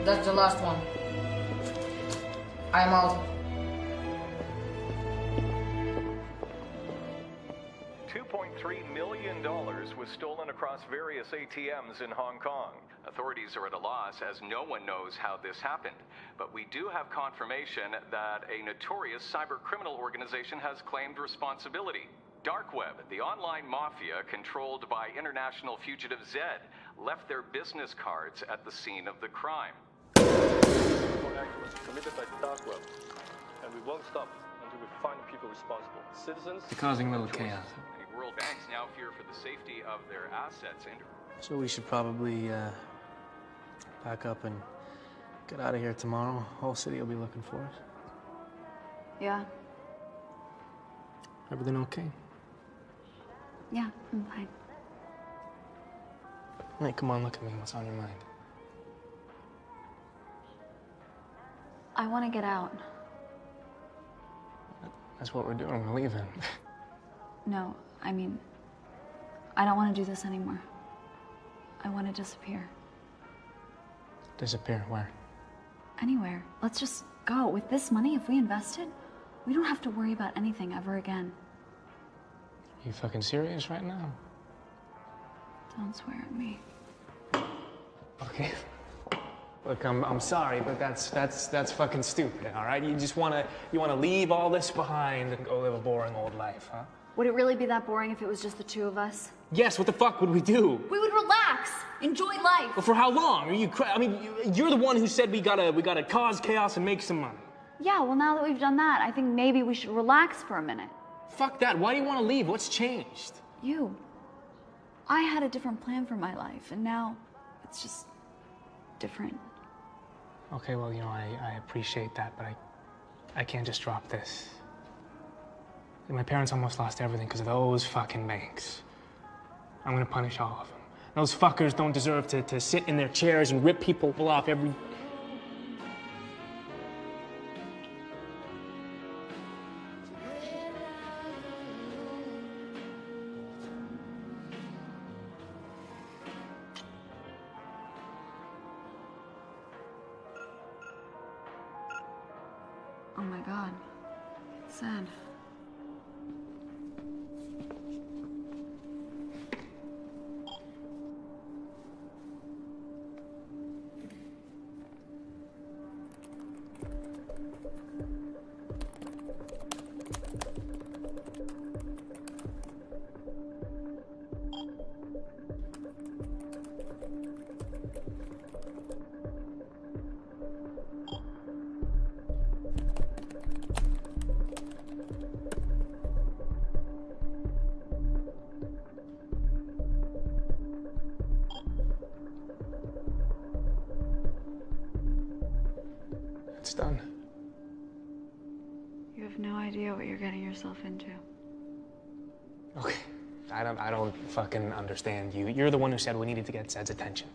That's the last one. I'm out. $2.3 million was stolen across various ATMs in Hong Kong. Authorities are at a loss as no one knows how this happened. But we do have confirmation that a notorious cyber criminal organization has claimed responsibility. Darkweb, the online mafia controlled by international fugitive Zed, left their business cards at the scene of the crime. Was committed by the darkweb, and we won't stop until we find the people responsible. Citizens. You're causing a little chaos. Many world banks now fear for the safety of their assets. So we should probably pack up and get out of here tomorrow. Whole city will be looking for us. Yeah. Everything okay? Yeah, I'm fine. Hey, come on, look at me. What's on your mind? I want to get out. That's what we're doing. We're leaving. No, I mean, I don't want to do this anymore. I want to disappear. Disappear? Where? Anywhere. Let's just go. With this money, if we invest it, we don't have to worry about anything ever again. You fucking serious right now? Don't swear at me. Okay. Look, I'm sorry, but that's fucking stupid, all right? You wanna leave all this behind and go live a boring old life, huh? Would it really be that boring if it was just the two of us? Yes, what the fuck would we do? We would relax, enjoy life. Well, for how long? Are you I mean, you're the one who said we gotta cause chaos and make some money. Yeah, well, now that we've done that, I think maybe we should relax for a minute. Fuck that. Why do you want to leave? What's changed? You. I had a different plan for my life, and now it's just different. Okay, well, you know, I appreciate that, but I can't just drop this. My parents almost lost everything because of those fucking banks. I'm gonna punish all of them. Those fuckers don't deserve to sit in their chairs and rip people off every... Oh my God. It's sad. It's done. You have no idea what you're getting yourself into. Okay. I don't fucking understand you. You're the one who said we needed to get Zed's attention.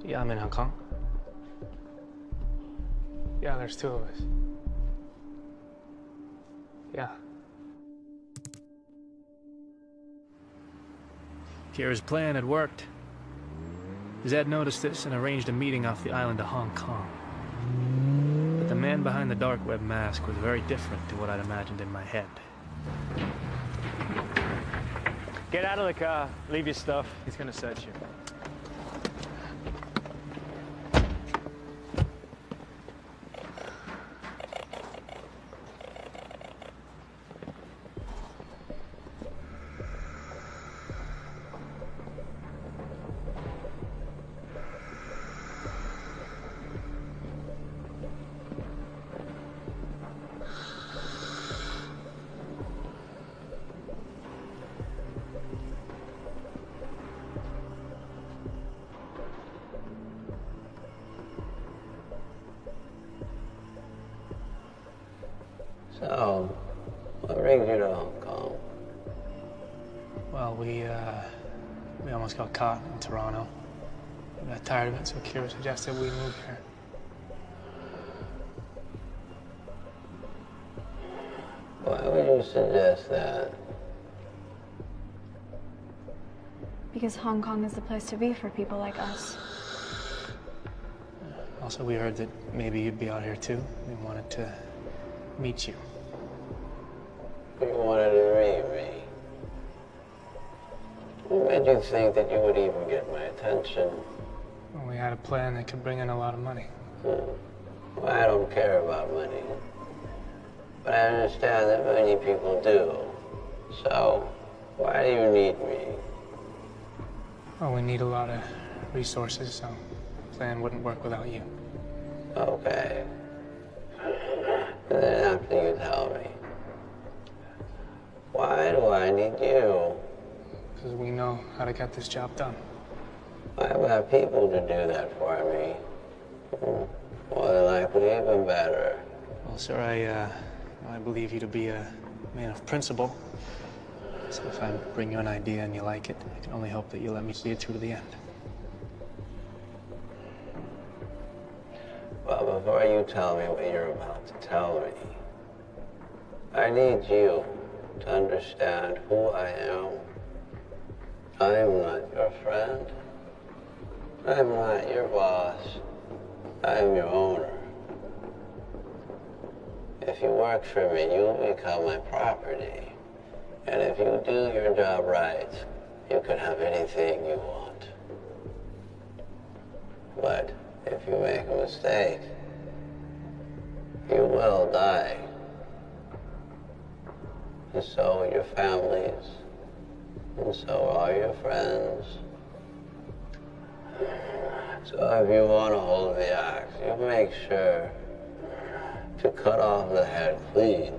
Yeah, I'm in Hong Kong. Yeah, there's two of us. Yeah. Kira's plan had worked. Zed noticed this and arranged a meeting off the island of Hong Kong. But the man behind the dark web mask was very different to what I'd imagined in my head. Get out of the car. Leave your stuff. He's gonna search you. So, what brings you to Hong Kong? Well, we almost got caught in Toronto. We got tired of it, so Kira suggested we move here. Why would you suggest that? Because Hong Kong is the place to be for people like us. Also, we heard that maybe you'd be out here too. We wanted to meet you. You wanted to meet me? What made you think that you would even get my attention? Well, we had a plan that could bring in a lot of money. Well, I don't care about money. But I understand that many people do. So, why do you need me? Well, we need a lot of resources, so the plan wouldn't work without you. Okay. And then after you tell me, why do I need you? Because we know how to get this job done. I've got people to do that for me. More than likely, even better. Well, sir, I believe you to be a man of principle. So if I bring you an idea and you like it, I can only hope that you let me see it through to the end. Well, before you tell me what you're about to tell me, I need you to understand who I am. I am not your friend. I'm not your boss. I'm your owner. If you work for me, you'll become my property. And if you do your job right, you can have anything you want. But if you make a mistake, you will die. And so will your families. And so are your friends. So if you want to hold the axe, you make sure to cut off the head clean.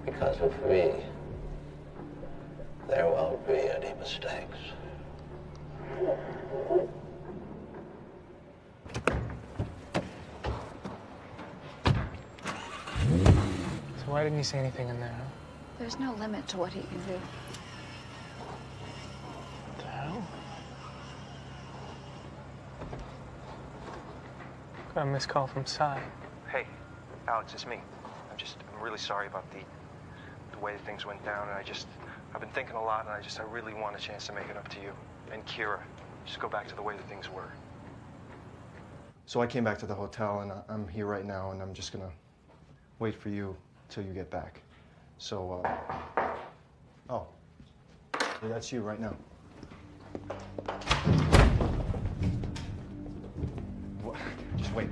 Because with me, there won't be any mistakes. So why didn't you say anything in there, huh? There's no limit to what he can do. What the hell? Got a missed call from Sai. Hey, Alex, it's me. I'm really sorry about the way things went down, and I've been thinking a lot, and I really want a chance to make it up to you and Kira. Just go back to the way that things were. So I came back to the hotel, and I'm here right now, and I'm just gonna wait for you till you get back. So, oh, yeah, that's you right now. What? Just wait.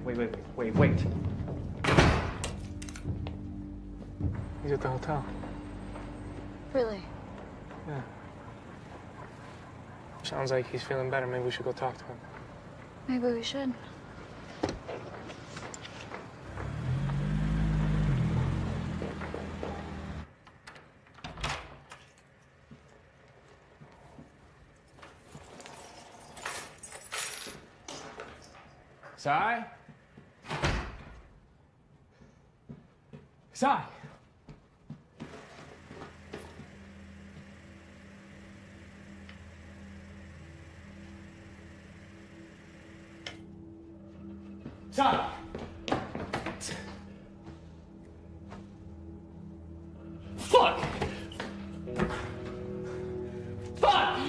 He's at the hotel. Really? Yeah. Sounds like he's feeling better. Maybe we should go talk to him. Maybe we should. Sai? Sai! Sai! Fuck! Fuck!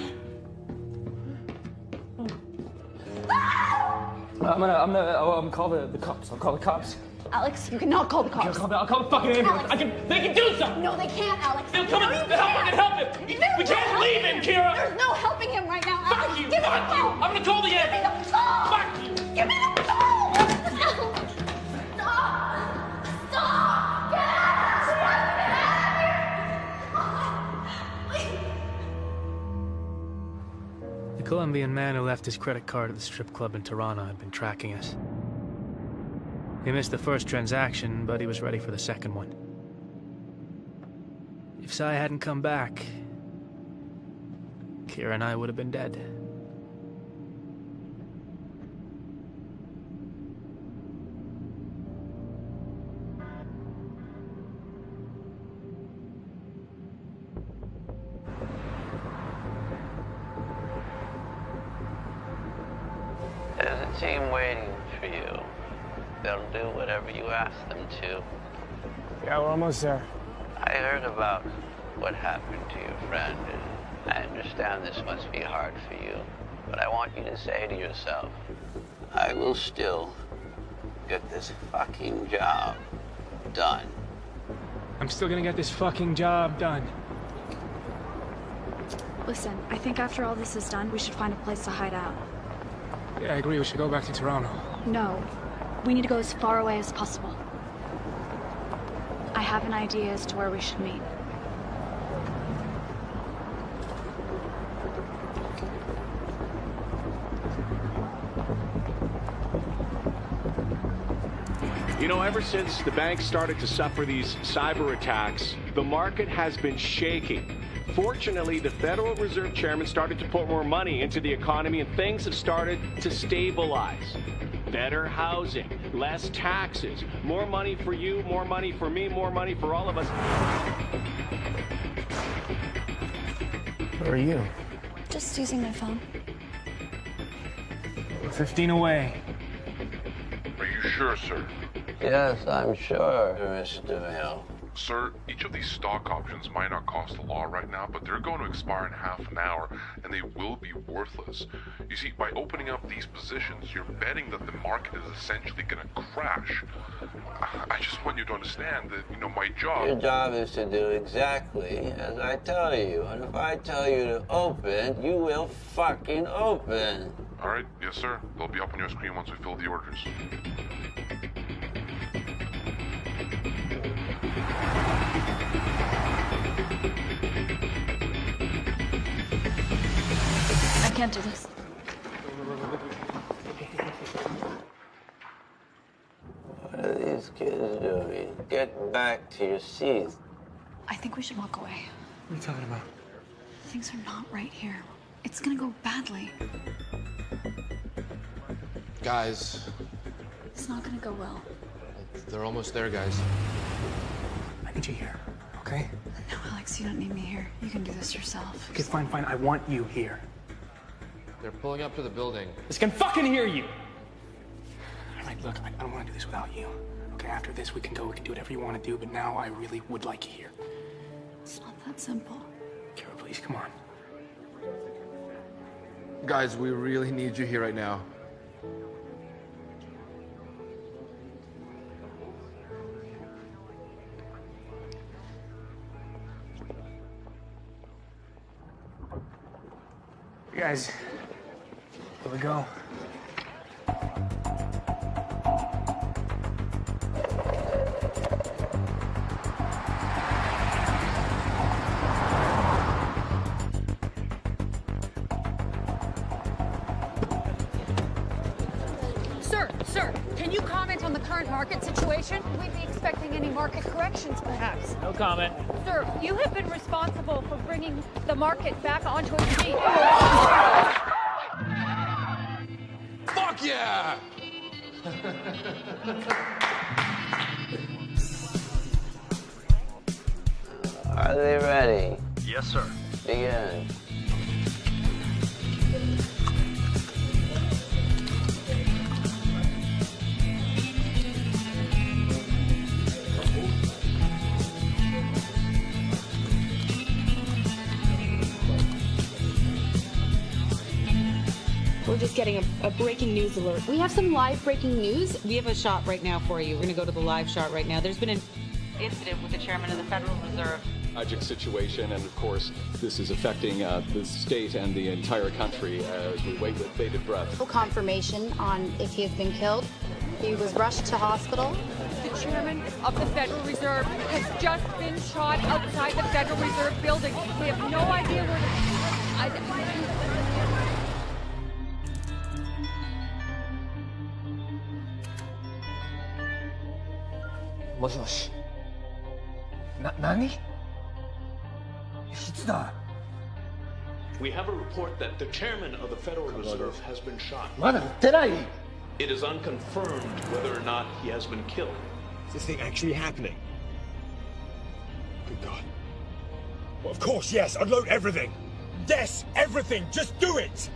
I'm gonna call the cops. I'll call the cops. Alex, you cannot call the cops. I'll call the fucking ambulance. Alex. They can do something. No, they can't, Alex. They'll come and help him. We can't leave him, Kira. There's no helping him right now, Alex. Fuck you. Give me Fuck the you. phone. I'm gonna call the ambulance. Fuck you. Give me the phone. Stop. Stop. Get The Colombian man who left his credit card at the strip club in Tirana had been tracking us. He missed the first transaction, but he was ready for the second one. If Sai hadn't come back, Kira and I would have been dead. There's a team waiting for you. They'll do whatever you ask them to. Yeah, we're almost there. I heard about what happened to your friend, and I understand this must be hard for you. But I want you to say to yourself, I will still get this fucking job done. I'm still gonna get this fucking job done. Listen, I think after all this is done, we should find a place to hide out. Yeah, I agree. We should go back to Toronto. No. We need to go as far away as possible. I have an idea as to where we should meet. You know, ever since the banks started to suffer these cyber attacks, the market has been shaking. Fortunately, the Federal Reserve Chairman started to put more money into the economy and things have started to stabilize. Better housing, less taxes, more money for you, more money for me, more money for all of us. Where are you? Just using my phone. 15 away. Are you sure, sir? Yes, I'm sure, Mr. Hill. Sir, each of these stock options might not cost the law right now, but they're going to expire in half an hour, and they will be worthless. You see, by opening up these positions, you're betting that the market is essentially going to crash. I just want you to understand that, you know, my job... Your job is to do exactly as I tell you, and if I tell you to open, you will fucking open. All right, yes, sir. They'll be up on your screen once we fill the orders. I can't do this. What are these kids doing? Get back to your seats. I think we should walk away. What are you talking about? Things are not right here. It's gonna go badly. Guys, It's not gonna go well. they're almost there, guys. I need you here, okay? No, Alex, you don't need me here. You can do this yourself. Okay, fine. I want you here. They're pulling up to the building. This can fucking hear you! All right, look, I don't want to do this without you. Okay, after this, we can go, we can do whatever you want to do, but now I really would like you here. It's not that simple. Kara, please, come on. Guys, we really need you here right now. Guys, here we go. Sir, can you comment on the current market situation? We'd be expecting any market corrections, perhaps. No comment. Sir, you have been responsible for bringing the market back onto its feet. Fuck yeah! Are they ready? Yes, sir. Begin. We're just getting a breaking news alert. We have some live breaking news. We have a shot right now for you. We're going to go to the live shot right now. There's been an incident with the chairman of the Federal Reserve. Tragic situation, and of course, this is affecting the state and the entire country as we wait with bated breath. No confirmation on if he has been killed. He was rushed to hospital. The chairman of the Federal Reserve has just been shot outside the Federal Reserve building. We have no idea where Nani? We have a report that the chairman of the Federal Reserve has been shot. It is unconfirmed whether or not he has been killed. Is this thing actually happening? Good God. Well, of course, yes. Unload everything. Yes, everything. Just do it.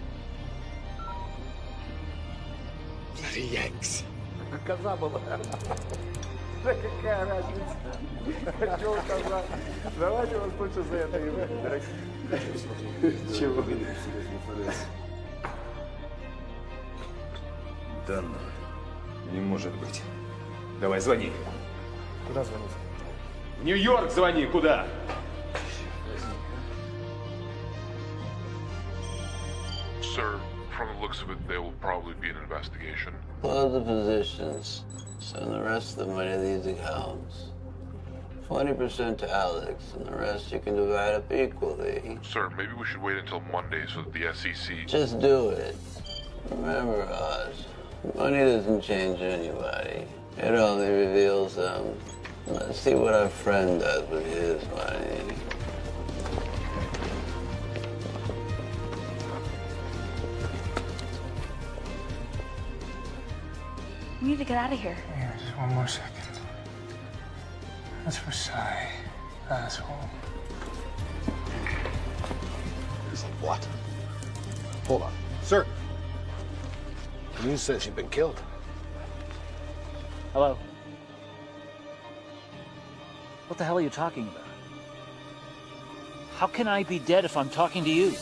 Bloody Yanks. Давайте вас лучше за это Чего? Да ну, не может быть. Давай, звони. Куда звонить? В Нью-Йорк звони, куда? Sir, from the looks of it, there will probably be an investigation. Close the positions. Send the rest of the money to these accounts. 20% to Alex, and the rest you can divide up equally. Sir, maybe we should wait until Monday so that the SEC... Just do it. Remember, Oz, money doesn't change anybody. It only reveals them. Let's see what our friend does with his money. We need to get out of here. Yeah, just one more second. That's for Sai, asshole. He said what? Hold on. Sir. The news says you've been killed. Hello? What the hell are you talking about? How can I be dead if I'm talking to you?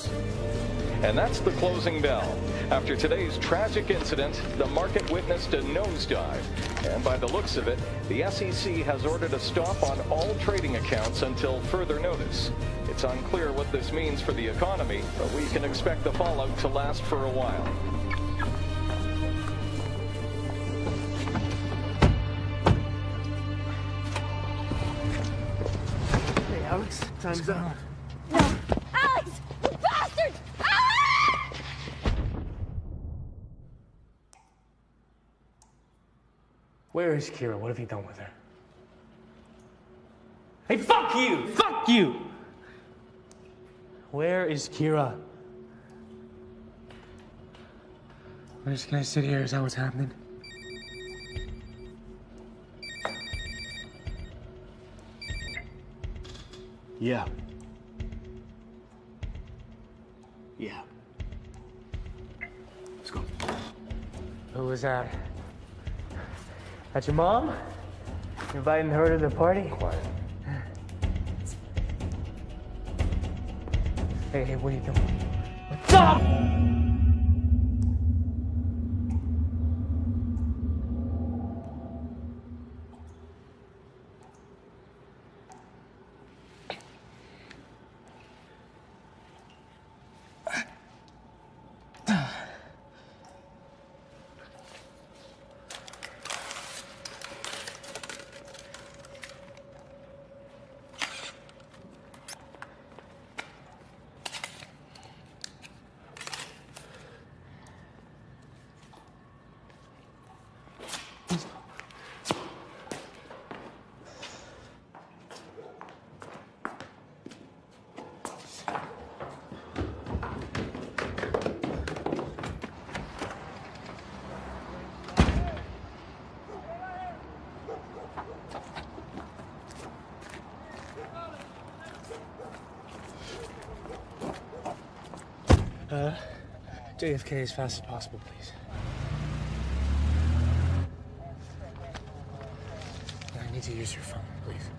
And that's the closing bell. After today's tragic incident, the market witnessed a nosedive. And by the looks of it, the SEC has ordered a stop on all trading accounts until further notice. It's unclear what this means for the economy, but we can expect the fallout to last for a while. Hey, Alex, time's up. Alex! You bastard! Where is Kira? What have you done with her? Hey, fuck you! Fuck you! Where is Kira? We're just gonna sit here. Is that what's happening? Yeah. Yeah. Let's go. Who was that? That's your mom? You inviting her to the party? Quiet. Hey, what are you doing? What's up? JFK as fast as possible, please. I need to use your phone, please.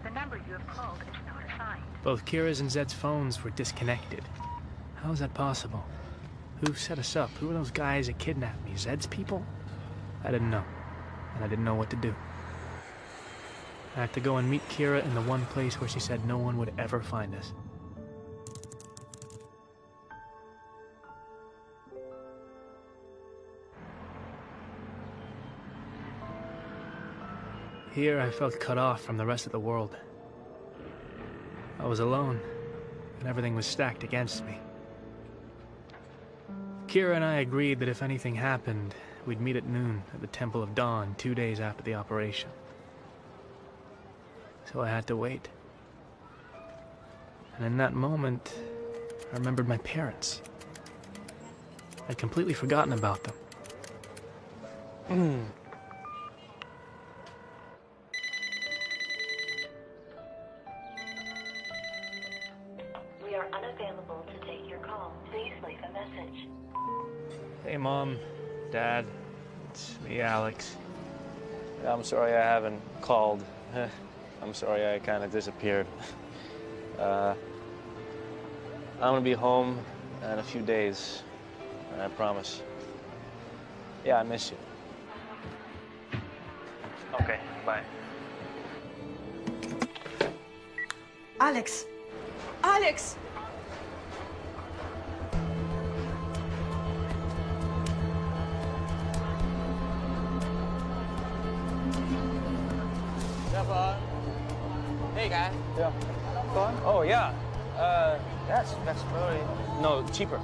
The number you have called is not assigned. Both Kira's and Zed's phones were disconnected. How is that possible? Who set us up? Who are those guys that kidnapped me? Zed's people? I didn't know. And I didn't know what to do. I had to go and meet Kira in the one place where she said no one would ever find us. Here I felt cut off from the rest of the world. I was alone, and everything was stacked against me. Kira and I agreed that if anything happened, we'd meet at noon at the Temple of Dawn 2 days after the operation. So I had to wait. And in that moment, I remembered my parents. I'd completely forgotten about them. We are unavailable to take your call. Please leave a message. Hey, Mom, Dad, it's me, Alex. I'm sorry I haven't called. I'm sorry I kind of disappeared. I'm gonna be home in a few days, I promise. Yeah, I miss you. Okay, bye. Alex! Alex! Hey, guy. Yeah. Fun? Oh, yeah. That's very... No, cheaper.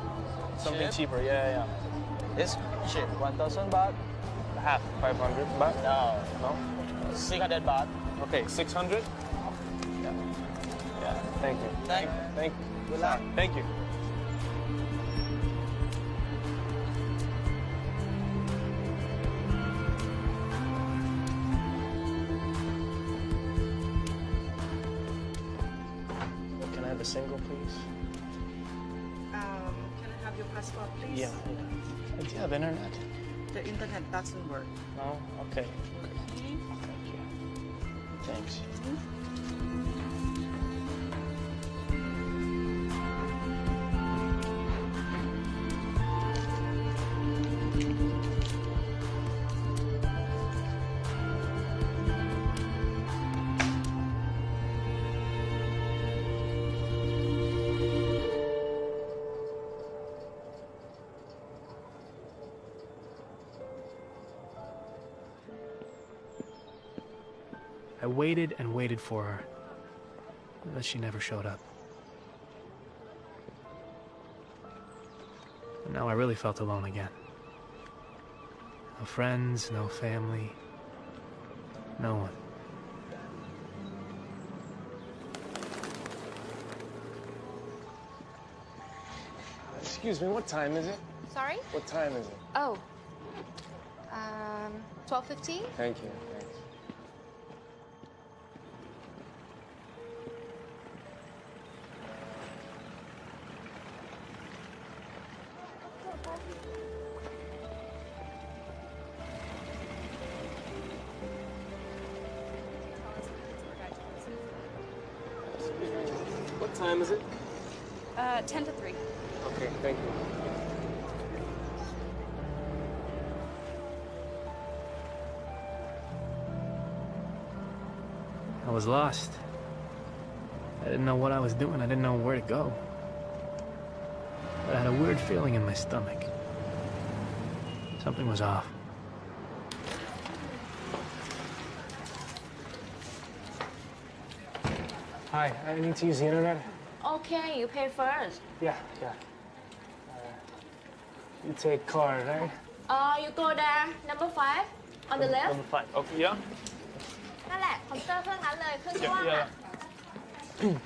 Something Cheap? cheaper, yeah. It's cheap. 1,000 baht? Half, 500 baht? No. No? 600 baht. Okay, 600? Yeah. Yeah, thank you. Thank you. Good luck. Thank you. Can I have a single, please? Can I have your passport, please? Yeah. Do you have internet? The internet doesn't work. No? Okay. Thank you. Thanks. I waited and waited for her, but she never showed up. And now I really felt alone again. No friends, no family, no one. Excuse me, what time is it? Sorry? What time is it? Oh. 12:15? Thank you. Thanks. What time is it? 10 to 3. Okay, thank you. I was lost. I didn't know what I was doing. I didn't know where to go. But I had a weird feeling in my stomach. Something was off. Hi, I need to use the internet. Okay, you pay first. Yeah. You take card, right? You go there, number 5, on the left. Number 5. Okay, yeah. นั่นแหละคอมพิวเตอร์เครื่องนั้นเลยเครื่องที่ว่างอะ Hi,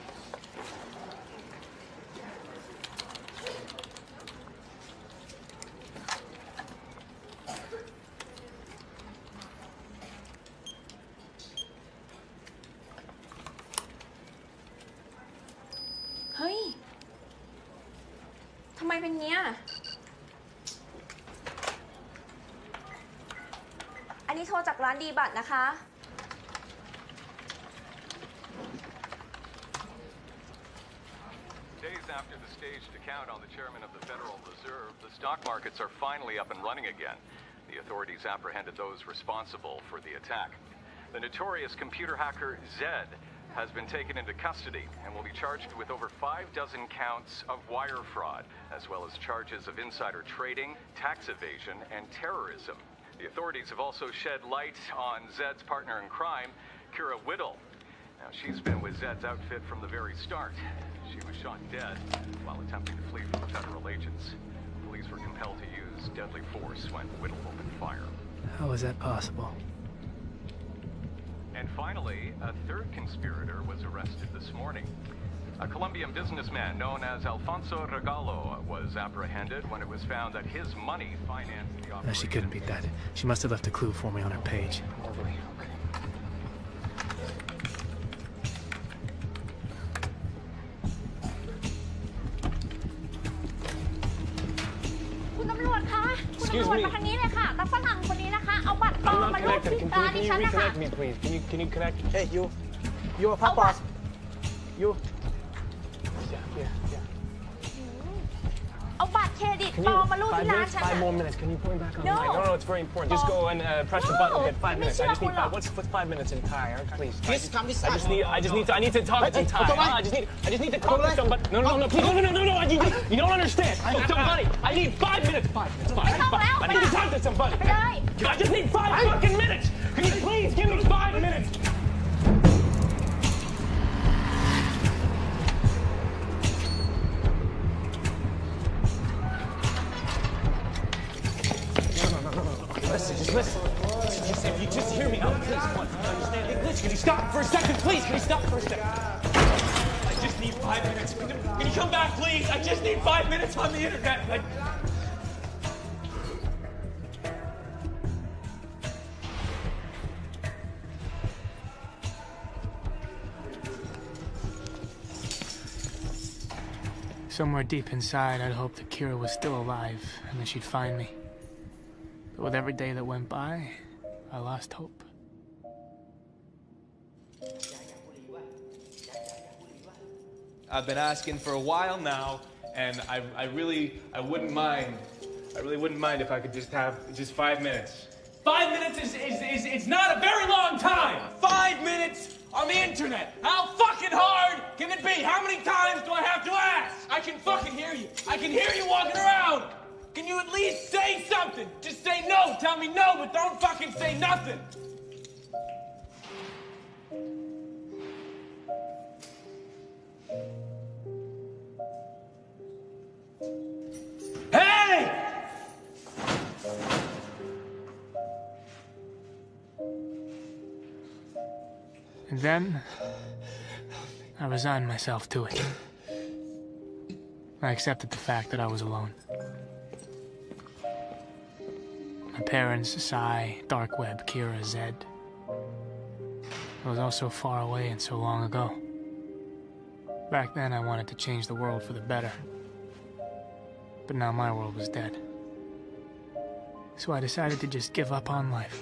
เป็นเนี้ยอันนี้โทรจากร้านดีบัตรนะคะ Days after the staged account on the chairman of the Federal Reserve, the stock markets are finally up and running again. The authorities apprehended those responsible for the attack. The notorious computer hacker Zed has been taken into custody and will be charged with over 6 counts of wire fraud, as well as charges of insider trading, tax evasion, and terrorism. The authorities have also shed light on Zed's partner in crime, Keren. Now, she's been with Zed's outfit from the very start. She was shot dead while attempting to flee from the federal agents. Police were compelled to use deadly force when Whittle opened fire. How is that possible? And finally, a third conspirator was arrested this morning. A Colombian businessman known as Alfonso Regalo was apprehended when it was found that his money financed the operation. No, she couldn't be dead. She must have left a clue for me on her page. Excuse me. Can you reconnect me, please? Can you connect? Hey, you a papa. You. Yeah. เอาบัตรเครดิตปลอมมาลูกที่ร้านฉัน 5 more minutes. Can you put me back on the line? No, it's very important. Just go and press the button. Okay, 5 minutes. I just need 5. What's 5 minutes in Thai? Please. I need to talk in Thai. I just need to talk to somebody. No. Please, no. You don't understand. Somebody. I need 5 minutes. 5 minutes. I need to talk to somebody. I just need 5 fucking minutes. Can you please give me 5 minutes? Listen. If you just hear me out, please. Understand English? Can you stop for a second, please? Can you stop for a second? I just need 5 minutes. Can you come back, please? I just need 5 minutes on the internet. Somewhere deep inside, I'd hoped that Kira was still alive and that she'd find me. But with every day that went by, I lost hope. I've been asking for a while now, and I really wouldn't mind. I really wouldn't mind if I could just have just 5 minutes. 5 minutes is not a very long time. 5 minutes on the internet. How fucking hard can it be? How many times do I have to ask? I can fucking hear you. I can hear you walking around. Can you at least say something? Just say no. Tell me no, but don't fucking say nothing. Hey! And then, I resigned myself to it. I accepted the fact that I was alone. My parents, Sai, darkweb, Kira, Zed. It was all so far away and so long ago. Back then, I wanted to change the world for the better. But now my world was dead. So I decided to just give up on life.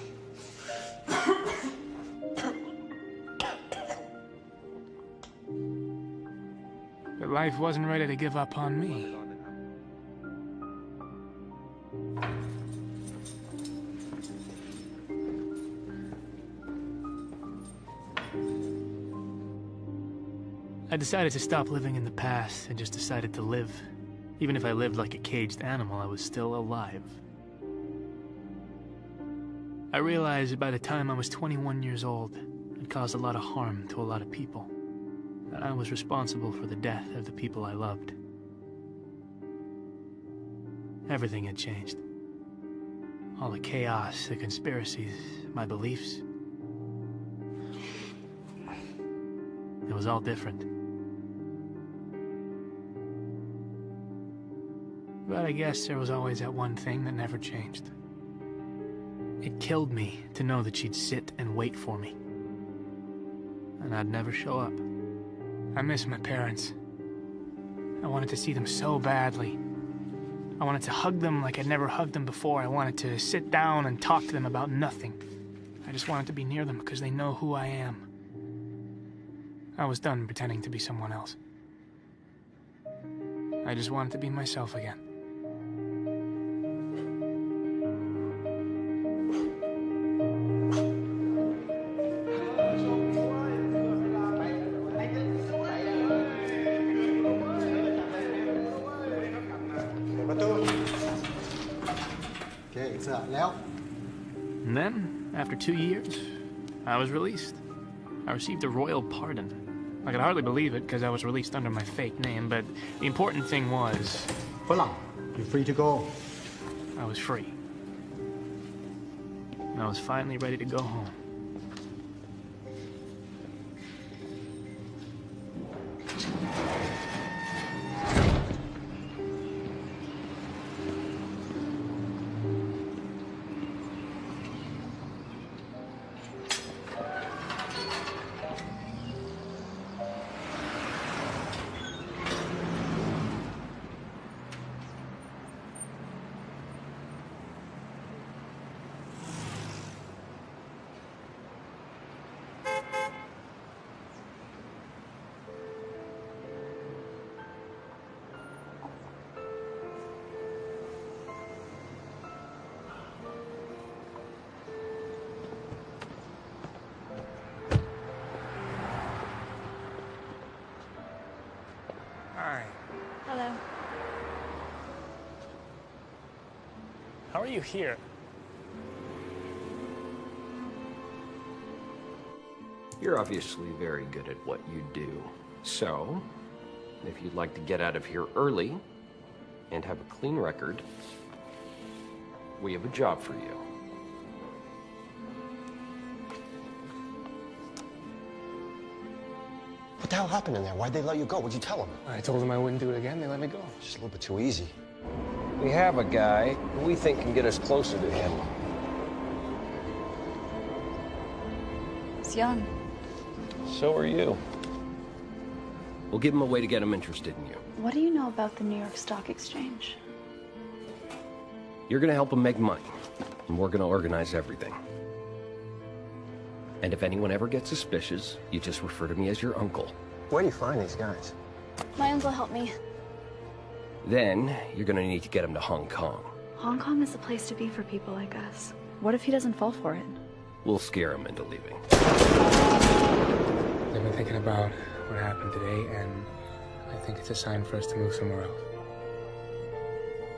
But life wasn't ready to give up on me. I decided to stop living in the past and just decided to live. Even if I lived like a caged animal, I was still alive. I realized that by the time I was 21 years old, I'd caused a lot of harm to a lot of people. And I was responsible for the death of the people I loved. Everything had changed. All the chaos, the conspiracies, my beliefs. It was all different. But I guess there was always that one thing that never changed. It killed me to know that she'd sit and wait for me. And I'd never show up. I miss my parents. I wanted to see them so badly. I wanted to hug them like I'd never hugged them before. I wanted to sit down and talk to them about nothing. I just wanted to be near them because they know who I am. I was done pretending to be someone else. I just wanted to be myself again. And then, after 2 years, I was released. I received a royal pardon. I could hardly believe it because I was released under my fake name, but the important thing was... You're free to go. I was free. And I was finally ready to go home. Hello. How are you here? You're obviously very good at what you do. So, if you'd like to get out of here early and have a clean record, we have a job for you. What the hell happened in there? Why'd they let you go? What'd you tell them? I told them I wouldn't do it again. They let me go. Just a little bit too easy. We have a guy who we think can get us closer to him. He's young. So are you. We'll give him a way to get him interested in you. What do you know about the New York Stock Exchange? You're gonna help him make money, and we're gonna organize everything. And if anyone ever gets suspicious, you just refer to me as your uncle. Where do you find these guys? My uncle helped me. Then, you're gonna need to get him to Hong Kong. Hong Kong is the place to be for people like us. What if he doesn't fall for it? We'll scare him into leaving. I've been thinking about what happened today, and I think it's a sign for us to move somewhere else.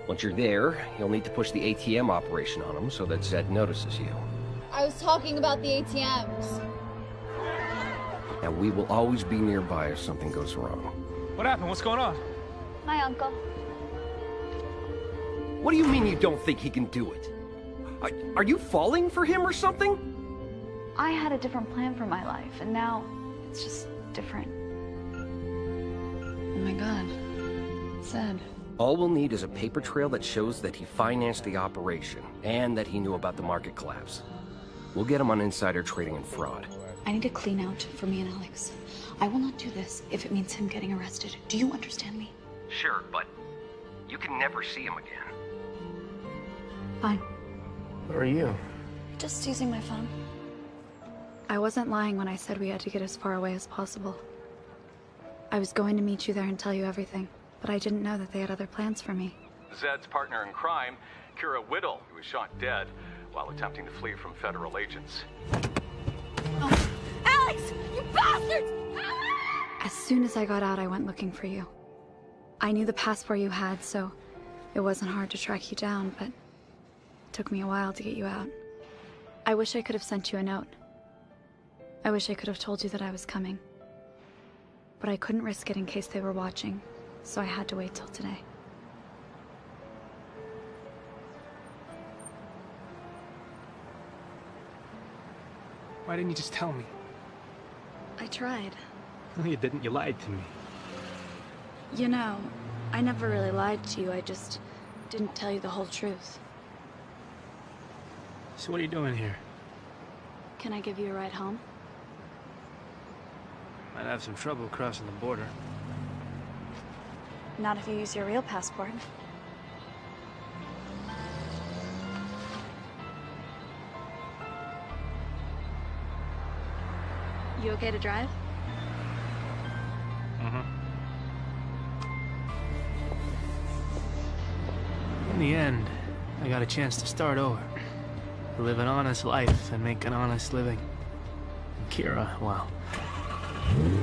Once you're there, you'll need to push the ATM operation on him so that Zed notices you. I was talking about the ATMs. And we will always be nearby if something goes wrong. What happened? What's going on? My uncle. What do you mean you don't think he can do it? Are you falling for him or something? I had a different plan for my life, and now it's just different. Oh my God. Zed. All we'll need is a paper trail that shows that he financed the operation and that he knew about the market collapse. We'll get him on insider trading and fraud. I need to clean out for me and Alex. I will not do this if it means him getting arrested. Do you understand me? Sure, but you can never see him again. Fine. What are you? Just using my phone. I wasn't lying when I said we had to get as far away as possible. I was going to meet you there and tell you everything, but I didn't know that they had other plans for me. Zed's partner in crime, Kira Whittle, who was shot dead while attempting to flee from federal agents. Oh. Alex! You bastards! As soon as I got out, I went looking for you. I knew the passport you had, so it wasn't hard to track you down, but it took me a while to get you out. I wish I could have sent you a note. I wish I could have told you that I was coming. But I couldn't risk it in case they were watching, so I had to wait till today. Why didn't you just tell me? I tried. No, you didn't. You lied to me. You know, I never really lied to you. I just didn't tell you the whole truth. So what are you doing here? Can I give you a ride home? Might have some trouble crossing the border. Not if you use your real passport. You okay to drive? In the end, I got a chance to start over. To live an honest life and make an honest living. And Kira, well,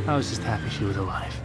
I was just happy she was alive.